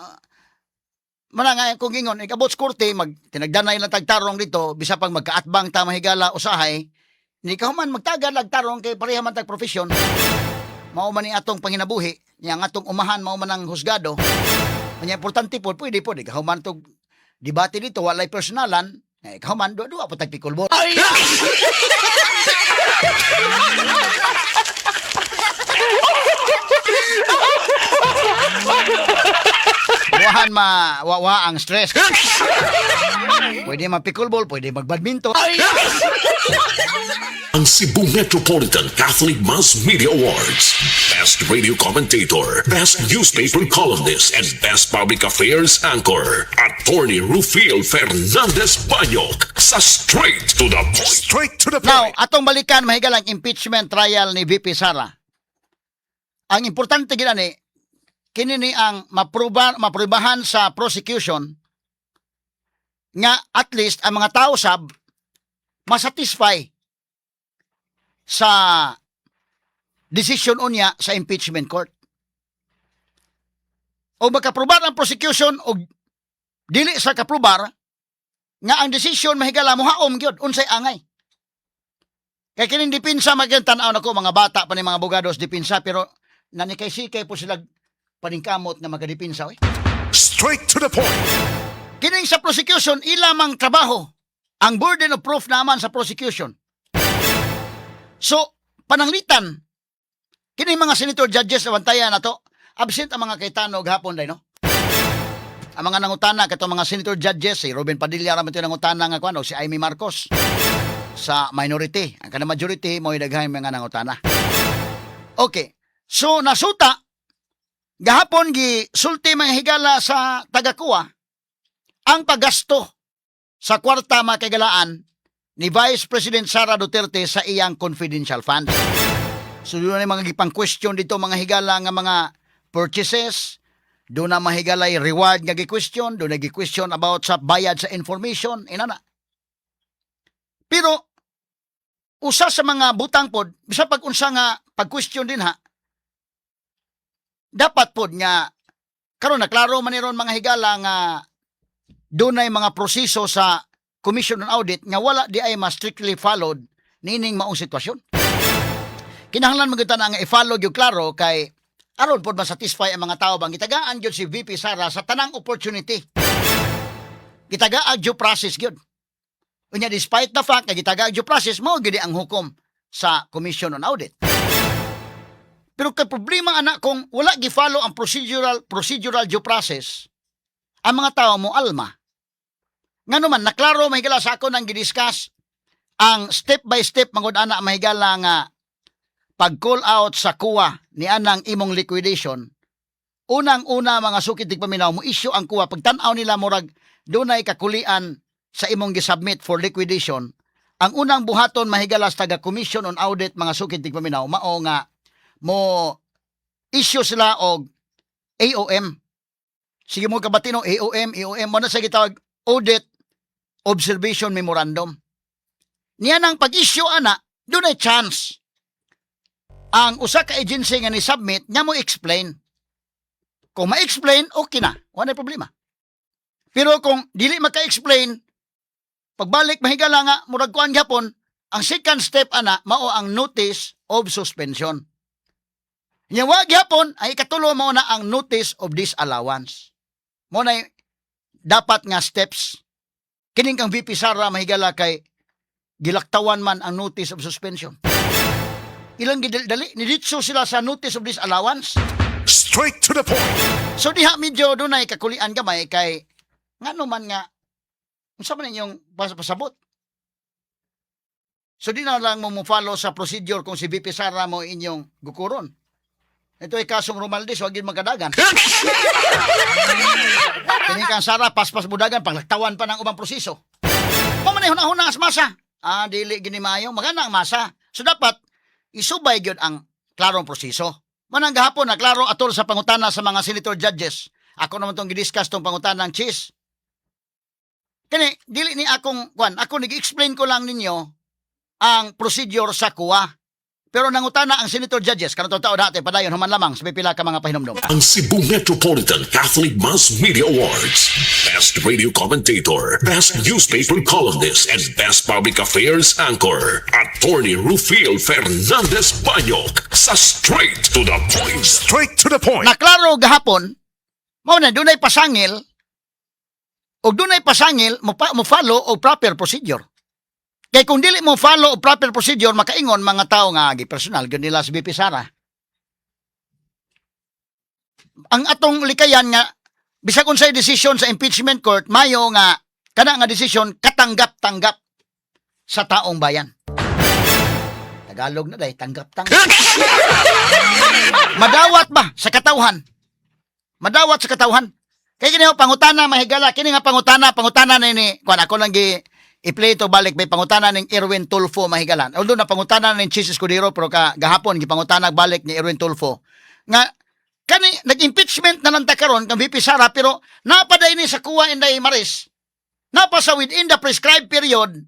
mana nga kung ingon ikabot korte tinagdanay lang tagtarong dito bisa pag magkaatbang ta mahigala usahay, hindi ka man magtagad lagtarong kay pareha man tag profesyon. Mao man ni atong panginabuhi, yang atong umahan mao man ang husgado. Nya importante po pwede po di ka human tog debate dito walay personalan. Ikaw man, dua po tagpikulbot. Buwahan mawawa ang stress. Pwede mag-pickleball, pwede mag-badminton. Ang Cebu Metropolitan Catholic Mass Media Awards. Best Radio Commentator, Best Newspaper Columnist, and Best Public Affairs Anchor. Attorney Rufil Fernandez Banyok sa Straight to the Point. Straight to the Now, atong balikan mahigalang impeachment trial ni VP Sara. Ang importante gina ni kini ni ang maprubahan sa prosecution nga at least ang mga tao sab masatisfy sa decision unya sa impeachment court. O magkaprubar ang prosecution o dili sa kaprubar nga ang decision mahigala mo haom gyud unsay angay. Kay kining dipinsa magyan-tan-aw nako mga bata pa ni mga abogados dipinsa pero nanikay-sikay po sila paningkamot nga magadipinsa eh. Straight to the point. Kining sa prosecution ilamang trabaho ang burden of proof naman sa prosecution. So, pananglitan kining mga senator judges na bantayan na to, absent ang mga Cayetano gahapon day no. Ang mga nangutana kato mga senator judges si Robin Padilla ra man nangutana nga kuno si Amy Marcos sa minority, ang kana majority mo daghay mga nangutana. Okay. So nasuta gahapon gi sulti mga higala sa tagakuha ang paggasto sa kwarta makagalaan ni Vice President Sara Duterte sa iyang confidential funds. So doon na mga gipang question dito mga higala nga mga purchases, doon na mahigalay reward nga gi-question, doon na gi-question about sa bayad sa information, inana. Pero usa sa mga butang pod, bisa pag unsa nga pag-question din ha, dapat pod nga karon na klaro man niron mga higala nga dunay mga proseso sa Commission on Audit nga wala di ay mas strictly followed nining maong sitwasyon. Kinahanglan magita na nga i-follow gyud klaro kay aron pod ma-satisfy ang mga tao bang gitagaan gyud si VP Sara sa tanang opportunity. Gitagaan due process gyud. Unya despite the fact nga gitagaan due process mao gyud ang hukom sa Commission on Audit. Pero kay problema anak kung wala gi-follow ang procedural due process, ang mga tao mo alma. Ngano man naklaro mahigala sa ako nang gidiscuss ang step by step mangod ana mahigala nga pag-call out sa kuwa ni anang imong liquidation. Unang-una mga sukit tigpaminaw mo issue ang kuwa pagtan-aw nila murag dunay kakulian sa imong gi-submit for liquidation. Ang unang buhaton mahigala sa taga Commission on Audit mga sukit tigpaminaw mao nga mo issue sila og AOM. Sige mo kabatino AOM mo na sa gitawag Audit Observation Memorandum. Niya nang pag-issue ana, doon ay chance. Ang usa ka agency nga ni submit, niya mo explain. Kung ma-explain, okay na. Wala problema. Pero kung dili maka-explain, pagbalik mahigala nga murag kuan gyapon, ang second step ana mao ang notice of suspension. Nya wa gyapon ay katulo mao na ang notice of disallowance. Mo na dapat nga steps. Kining kang VP Sara mahigala kay gilaktawan man ang notice of suspension. Ilang gidali niditso sila sa notice of disallowance. Straight to the point. So diha medyo dunay kakulian gamay kay ngano man nga unsa man inyong pasabot. So di na lang mo follow sa procedure kung si VP Sara mo inyong gukuron. Ito ay kasong Romaldes, wag yun magkadagan. Kini kang Sara, paspas budagan, paglaktawan pa ng ubang proseso. Pamanay hunahuna as masa. Dili gini mayo, magana ang masa. So dapat, isubay yun ang klarong proseso. Manang gahapon na klaro atol sa pangutana sa mga senator judges. Ako naman itong gidiscuss tong pangutana ng cheese. Kani, dili ni akong, ako nag-explain ko lang ninyo ang procedure sa kuwa. Pero nangutana ang senator judges, kanang tao dati, padayon human lamang sa pipila ka mga pahinomdom. Ang Cebu Metropolitan Catholic Mass Media Awards. Best Radio Commentator, Best Newspaper Columnist, and Best Public Affairs Anchor. Attorney Rufil Fernandez Banyok sa Straight to the Point. Straight to the Point. Naklaro gahapon, mao na dunay pasangil, o dunay pasangil mo follow o proper procedure. Kaya kung dili mo follow o proper procedure, makaingon mga tao nga personal gyud nila si VP Sara. Ang atong likayan nga bisag unsay desisyon sa impeachment court, mayo nga kana nga desisyon katanggap-tanggap sa taong bayan. Tagalog na day, tanggap-tanggap. Madawat ba sa katawhan? Madawat sa katawhan. Kaya kini pangutana mahigala, kini nga pangutana na ni kuan ako lang i-play to balik may pangutana ning Erwin Tulfo mahigalan. Although na pangutana ning Chis Escudero pero gahapon gipangutana balik ni Erwin Tulfo nga kani nag-impeachment na lang ta karon kang VP Sara pero napaday ni sa kuwa Inday Maris. Napa sa within the prescribed period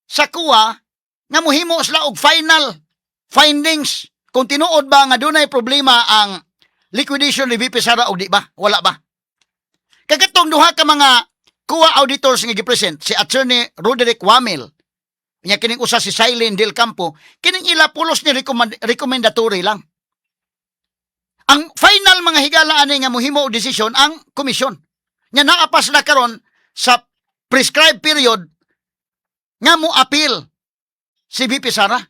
sa kuwa nga mohimo sila og final findings kung tinuod ba nga dunay problema ang liquidation ni VP Sara o di ba? Wala ba? Kagatong duha ka mga kuwa auditors nga gipresent si Attorney Roderick Wamil nya kining usa si Silene Del Campo kining ila pulos ni recommendatory lang. Ang final mga higala ani nga mohimo og desisyon ang komisyon. Nya naapas na karon sa prescribed period nga mo appeal si VP Sara.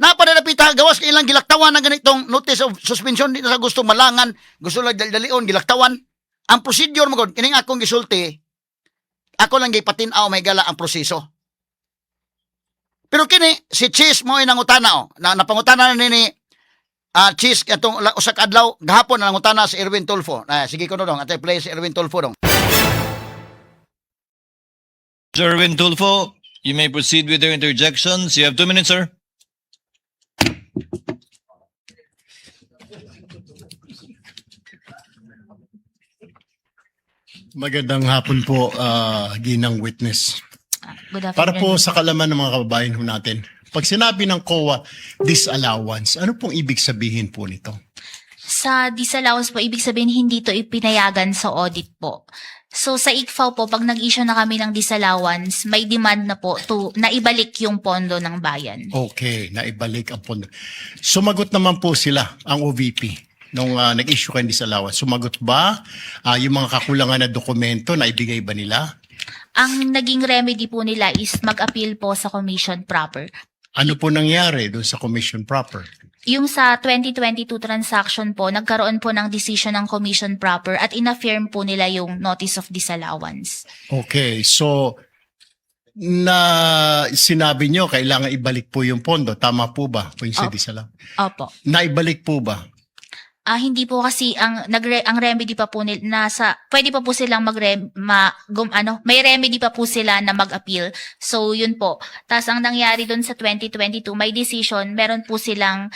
Napadalapita gawas kay ilang gilaktawan na ganitong notice of suspension di na sa gusto malangan, gusto lang dalion gilaktawan. Ang procedure mo gud kining akong gisulti ako lang gipatin-aw may gala ang proseso. Pero kini si Chis mo inangutana na napangutana na ni Chis atong usa ka adlaw gahapon nangutana si Erwin Tulfo. Sige ko dong atay play si Erwin Tulfo dong. Sir Erwin Tulfo, you may proceed with your interjections. You have 2 minutes, sir. Magandang hapon po, ginang witness. Good afternoon. Para po sa kalaman ng mga kababayan ho natin, pag sinabi ng COA disallowance, ano pong ibig sabihin po nito? Sa disallowance po, ibig sabihin hindi to ipinayagan sa audit po. So sa ICFAO po, pag nag-issue na kami ng disallowance, may demand na po to naibalik yung pondo ng bayan. Okay, naibalik ang pondo. Sumagot naman po sila, ang OVP, nung nag-issue kayo ng disallowance. Sumagot ba yung mga kakulangan na dokumento na ibigay ba nila? Ang naging remedy po nila is mag-appeal po sa commission proper. Ano po nangyari doon sa commission proper? Yung sa 2022 transaction po, nagkaroon po ng decision ng commission proper at inaffirm po nila yung notice of disallowance. Okay, so na sinabi nyo kailangan ibalik po yung pondo. Tama po ba? Kung yung disallowance. Opo. Naibalik po ba? Hindi po kasi ang remedy pa po nila pwede pa po silang may remedy pa po sila na mag-appeal. So yun po. Tapos ang nangyari doon sa 2022, may decision, meron po silang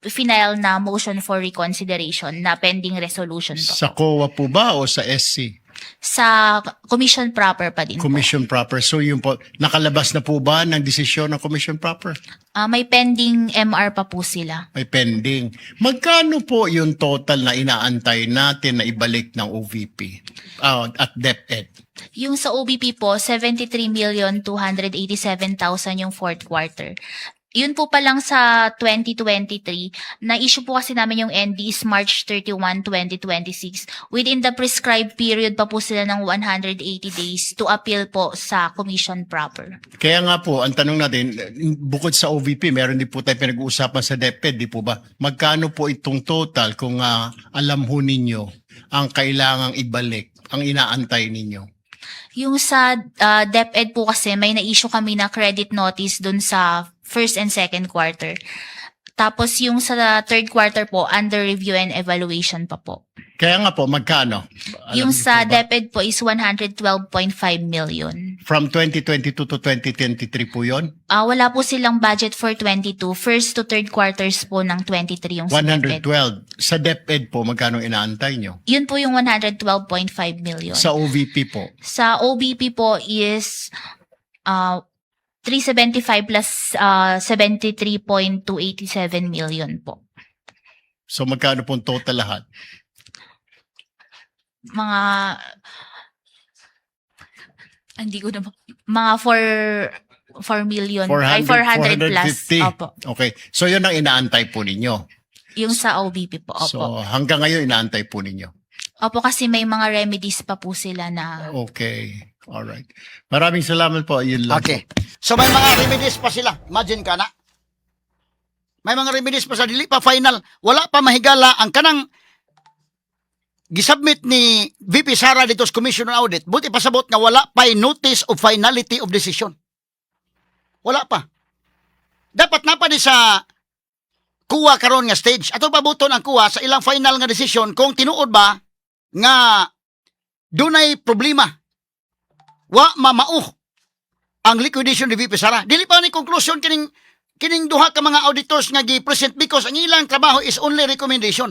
final na motion for reconsideration na pending resolution po. Sa COA po ba o sa SC? Sa commission proper pa din po. Commission proper. So yun po, nakalabas na po ba ng desisyon ng commission proper? May pending MR pa po sila. May pending. Magkano po yung total na inaantay natin na ibalik ng OVP at DepEd? Yung sa OBP po, 73,287,000 yung fourth quarter. Yun po pa lang sa 2023, na-issue po kasi namin yung NDs March 31, 2026. Within the prescribed period pa po sila ng 180 days to appeal po sa commission proper. Kaya nga po, ang tanong natin, bukod sa OVP, meron din po tayo pinag-uusapan sa DepEd, di po ba? Magkano po itong total kung alam ho ninyo ang kailangang ibalik, ang inaantay ninyo? Yung sa DepEd po kasi may na-issue kami na credit notice dun sa first and second quarter. Tapos yung sa third quarter po, under review and evaluation pa po. Kaya nga po, magkano? Yung niyo sa po ba? DepEd po is 112.5 million. From 2022 to 2023 po yun? Wala po silang budget for 22. First to third quarters po ng 23 yung sa DepEd. 112. Sa DepEd po, magkano inaantay nyo? Yun po yung 112.5 million. Sa OVP po? Sa OBP po is 375 plus 73.287 million po. So magkano pong total lahat? Mga hindi ko na mga 4 million ay 400 plus. 450. Opo. Okay. So yun ang inaantay po ninyo. Yung sa OBP po. Opo. So hanggang ngayon inaantay po ninyo. Opo kasi may mga remedies pa po sila na Okay. Alright. Maraming salamat po. Yun lang. Okay. So may mga remedies pa sila. Imagine ka na. May mga remedies pa sa dili pa final. Wala pa mahigala ang kanang gisubmit ni VP Sara dito sa Commission on Audit, buti pasabot nga wala pa notice of finality of decision. Wala pa. Dapat na pa di sa kuha karon nga stage. Ato pabuton ang kuha sa ilang final nga decision kung tinuod ba nga dunay problema. Wa mamao ang liquidation ni VP Sara. Dili pa ni conclusion kining duha ka mga auditors nga gi-present because ang ilang trabaho is only recommendation.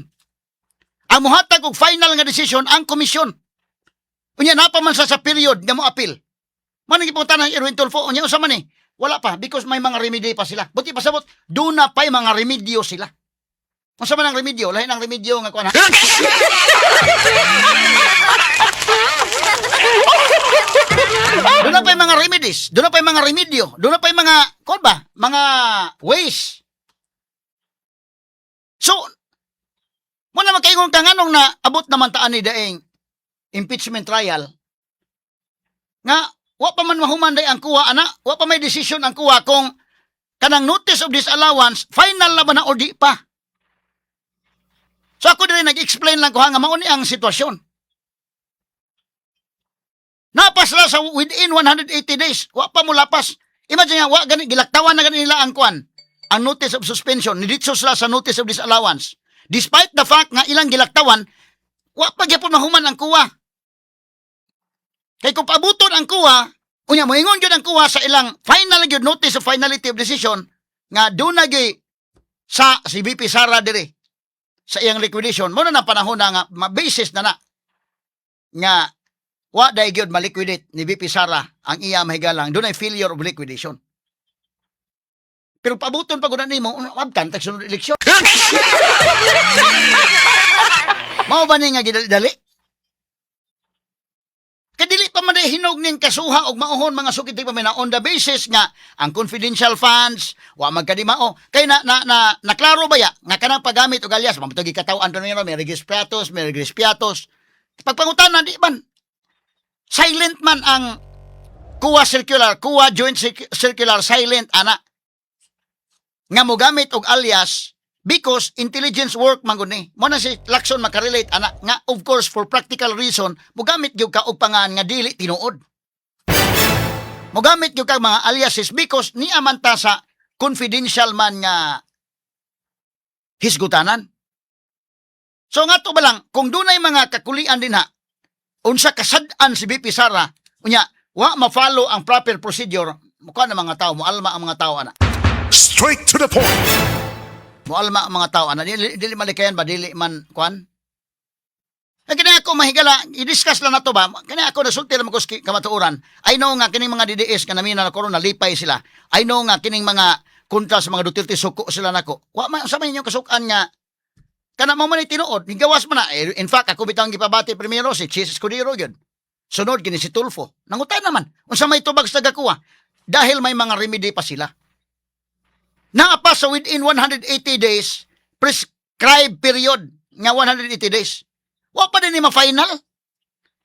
Ang muhatag og final nga decision ang komisyon. Unya na pa man sa period nga mo appeal. Man gipunta ng Erwin Tulfo, unya usa man wala pa because may mga remedy pa sila. Buti pasabot, doon na pa'y mga remedyo sila. Unsa man ang remedyo? Lain ang remedyo nga kuan. Doon na pa'y mga remedies, doon na pa'y mga remedyo, doon na pa'y mga kuan ba? Mga ways. So, mo na magkaingon ka nganong na abot naman taan ni daing impeachment trial nga wa pa man mahuman day ang kuha ana, wa pa may decision ang kuha kung kanang notice of disallowance final na ba na o di pa. So ako din nag-explain lang ko nga mao ni ang sitwasyon. Napas la sa within 180 days, wa pa mo lapas. Imagine nga wa gani gilaktawan na gani nila ang kuan, ang notice of suspension, niditso sila sa notice of disallowance. Despite the fact nga ilang gilaktawan, wa pa gyapon mahuman ang kuha. Kay kung paabuton ang kuha, unya moingon gyud ang kuha sa ilang final gyud notice of finality of decision nga doon na gyud sa si VP Sara diri sa iyang liquidation. Mo na panahon na nga basis na nga wa day gyud maliquidate ni VP Sara ang iya mahigalang doon ay failure of liquidation. Pero pabuton pa gud nimo abtan tag sunod eleksyon. Mao ba ni nga gidali? Kadili pa man hinog ning kasuha og mauhon mga sukid pa man on the basis nga ang confidential funds wa magkadimao kay naklaro ba ya nga kanang paggamit og alias mamatog gikataw-an to nila may registratos may regispiatos pagpangutan di man silent man ang kuha circular kuha joint circular silent ana nga mo gamit og alias because intelligence work man gud ni. Mo na si Lacson makarelate ana nga of course for practical reason mo gamit gyud ka og pangan nga dili tinuod. Mo gamit gyud ka mga aliases because ni amanta sa confidential man nga hisgutanan. So nga to ba lang kung dunay mga kakulian din ha unsa kasad-an si VP Sara unya wa ma-follow ang proper procedure mukha na mga tao mo alma ang mga tao ana. Straight to the point. Mualma ang mga tao ana dili malikayan ba dili man kuan. Kaya ako mahigala i-discuss lang nato ba kaya ako nasulti lang ko kamatuoran. I know nga kining mga DDS nga namina na corona lipay sila. I know nga kining mga kontra sa mga Duterte suko sila nako. Wa man sa man inyong kasukan nga kana mo man tinuod gigawas man na. In fact ako bitang gipabati primero si Jesus Cordero gyud. Sunod kini si Tulfo. Nangutan naman unsa may tubag sa tagakuha dahil may mga remedy pa sila. Naapa sa within 180 days, prescribed period nga 180 days. Wa pa din ni ma-final.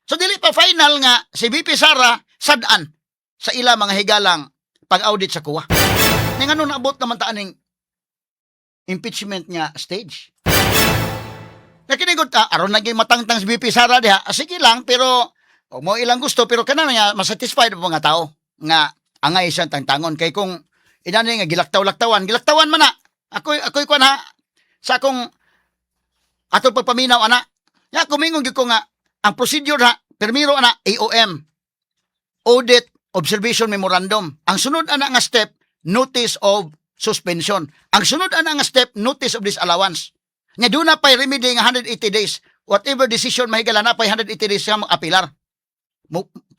So dili pa final nga si VP Sara sad-an sa ila mga higalang pag-audit sa kuha. Nga ano naabot naman taan ning impeachment nga stage. Nakinigod aron naging matangtang si VP Sara diha. Sige lang pero og mo ilang gusto pero kana nga masatisfied ang mga tao nga angay siyang tangtangon kay kung inani nga gilaktawan man na. Ako'y kuan ha sa akong atong pagpaminaw ana. Ya kumingon gyud ko nga ang procedure ha permiro ana AOM Audit Observation Memorandum. Ang sunod ana nga step notice of suspension. Ang sunod ana nga step notice of disallowance. Nga doon na pa'y remedy nga 180 days. Whatever decision mahigala na pa'y 180 days nga mag-apilar.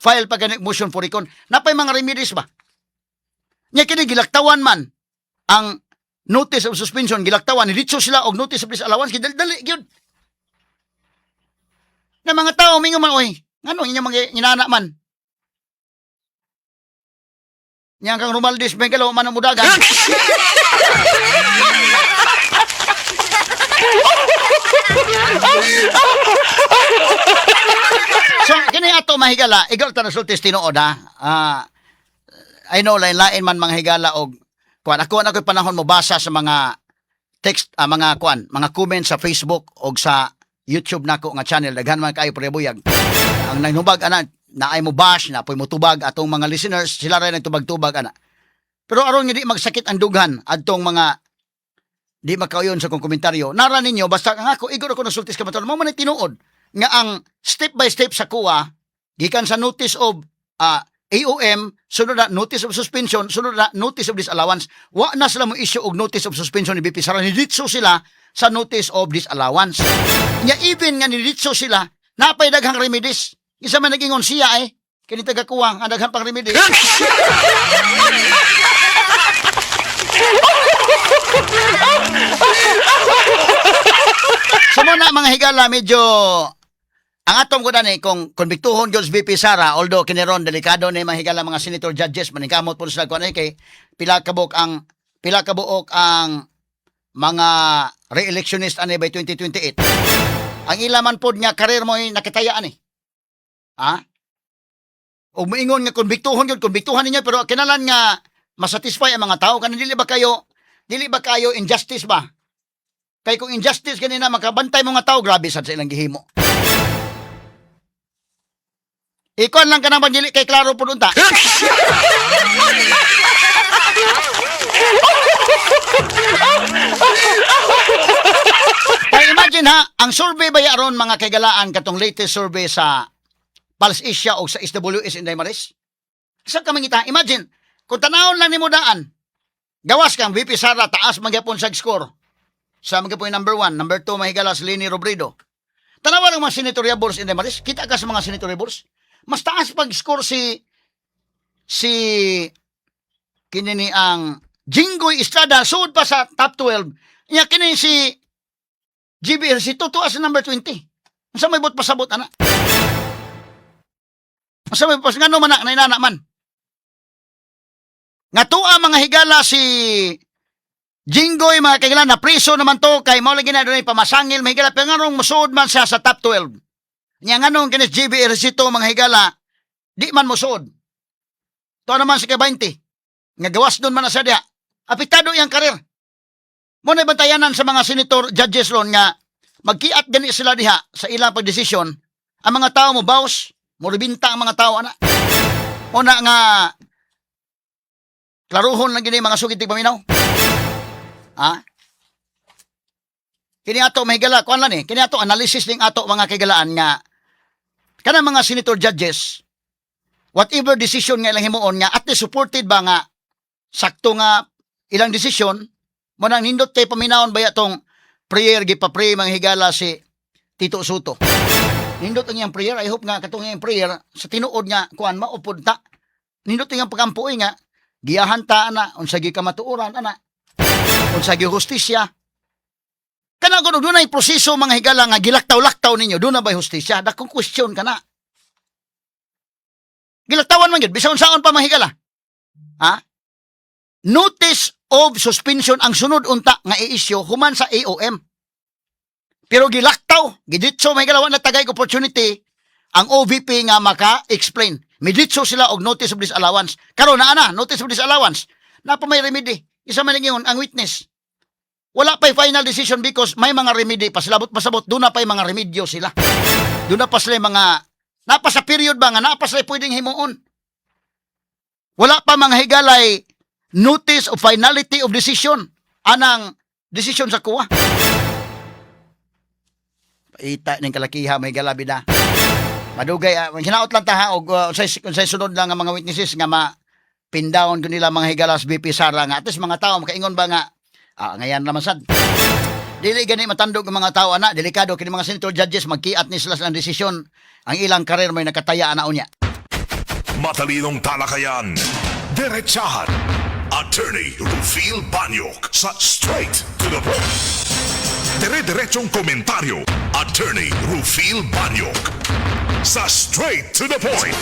File pa ganit motion for recon. Na pa'y mga remedies ba? Nya kini gilaktawan man ang notice of suspension gilaktawan niditso sila og notice of disallowance gidali gyud. Na mga tao mingo man oy ngano inya mga inana man. Nya kang Romualdez Bengalo man ang mudagan. So kini ato mahigala igal ta nasultis tinuod ha. I know lain-lain man mga higala og kuan ako panahon mo basa sa mga text mga kuan mga comment sa Facebook og sa YouTube nako nga channel, daghan man kayo prebuyag. Ang nagnubag ana, naay mo bash, na apoy mo tubag atong mga listeners, sila rin nagtubag-tubag ana. Pero aron nga di magsakit ang dughan adtong mga di makauyon sa kong komentaryo. Nara ninyo basta nga ako igor ako nasultis ka maton mo man tinuod nga ang step by step sa kuha gikan sa notice of AOM, sunod na notice of suspension, sunod na notice of disallowance. Wa na sila mo issue og notice of suspension ni BP Sara, nilitso sila sa notice of disallowance. Nya even nga nilitso sila, napay daghang remedies. Isa man nagingon siya kini taga-kuwang ang daghang pang remedies. So muna mga higala, medyo ang atong ko dani kung konbiktuhon George BP Sara, although kiniron delikado ni mga higala mga senator judges maningkamot po sila kuan kay pila kabuok ang mga re-electionist ani by 2028. Ang ilaman pod nga karir mo ay nakitayaan O moingon nga konbiktuhon ninyo pero kinalan nga masatisfy ang mga tao kanang dili ba kayo injustice ba? Kay kung injustice kanina makabantay mga tao, grabe sad sa ilang gihimo. Ikon lang ka naman dili kay klaro po unta. Kaya imagine ang survey ba yaron mga kagalaan katong latest survey sa Pulse Asia o sa SWS Inday Maris? Sa kamangita, imagine, kung tanawon lang ni mo daan, gawas kang VP Sara, taas magyapon sa score. Sa magyapon number 1, number 2, mahigalas Leni Robredo. Tanawa lang mga senatoriables Inday Maris, kita ka sa mga senatoriables, mas taas pag-score si kinini ang Jinggoy Estrada, suod pa sa top 12. Nya kini si GBR, si tutuas sa number 20. Masa may bot pasabot, anak? Masa may pas nga no manak na inana man. Nga tuwa mga higala si Jinggoy, mga kailan na priso naman to, kay mao lagi na doon pamasangil, mga higala, pero nga nung musuod man siya sa top 12. Nya nga nung kinis GBR, si to, mga higala, di man musuod. To naman si K20. Nga gawas doon man na siya diha. Apektado yung karir. Muna bantayanan sa mga senator judges ron nga magkiat gani sila diha sa ilang pagdesisyon. Ang mga tao mo bawas, mo ribinta ang mga tao ana. Una nga klaruhon lang gini mga sugid tig paminaw. Kini ato mahigala kuan lang kini ato analysis ning ato mga kagalaan nga kanang mga senator judges whatever decision nga ilang himuon nga at supported ba nga sakto nga ilang desisyon mo nang nindot kay paminawon baya tong prayer gipapray mga higala si Tito Soto. Nindot ang iyang prayer, I hope nga katong iyang prayer sa tinuod nga kuan maupod ta. Nindot ang iyang pagampuoy nga giyahan ta ana unsa gi kamatuoran ana. Unsa gi hustisya. Kana kuno dunay proseso mga higala nga gilaktaw-laktaw ninyo, doon na ba hustisya? Dakong question kana. Gilaktawan man gyud bisan unsaon pa mga higala. Notice of suspension ang sunod unta nga i-issue human sa AOM. Pero gilaktaw, giditso may galawan na tagay opportunity ang OVP nga maka-explain. Miditso sila og notice of disallowance. Karon na notice of disallowance. Napa may remedy. Isa man ingon ang witness. Wala pa'y final decision because may mga remedy pa sila pasabot doon na pa'y mga remedyo sila. Doon na pa sila mga napa sa period ba nga napa sila pwedeng himuon. Wala pa mga higalay notice of finality of decision. Anang decision sa kuha. Paita ning kalakiha may galabi na. Madugay hinaot lang ta og unsay sunod lang nga mga witnesses nga mapindown kun nila mga higalas BP Sara nga atos mga tao makaingon ba nga ngayan naman sad. Dili gani matandog ang mga tao ana, delikado kini mga senator judges magkiat ni sila sa desisyon ang ilang karir may nakataya ana unya. Matalinong talakayan, diretsahan. Attorney Rufil Banyok sa Straight to the Point. Dire-diretsong komentaryo, Attorney Rufil Banyok sa Straight to the Point.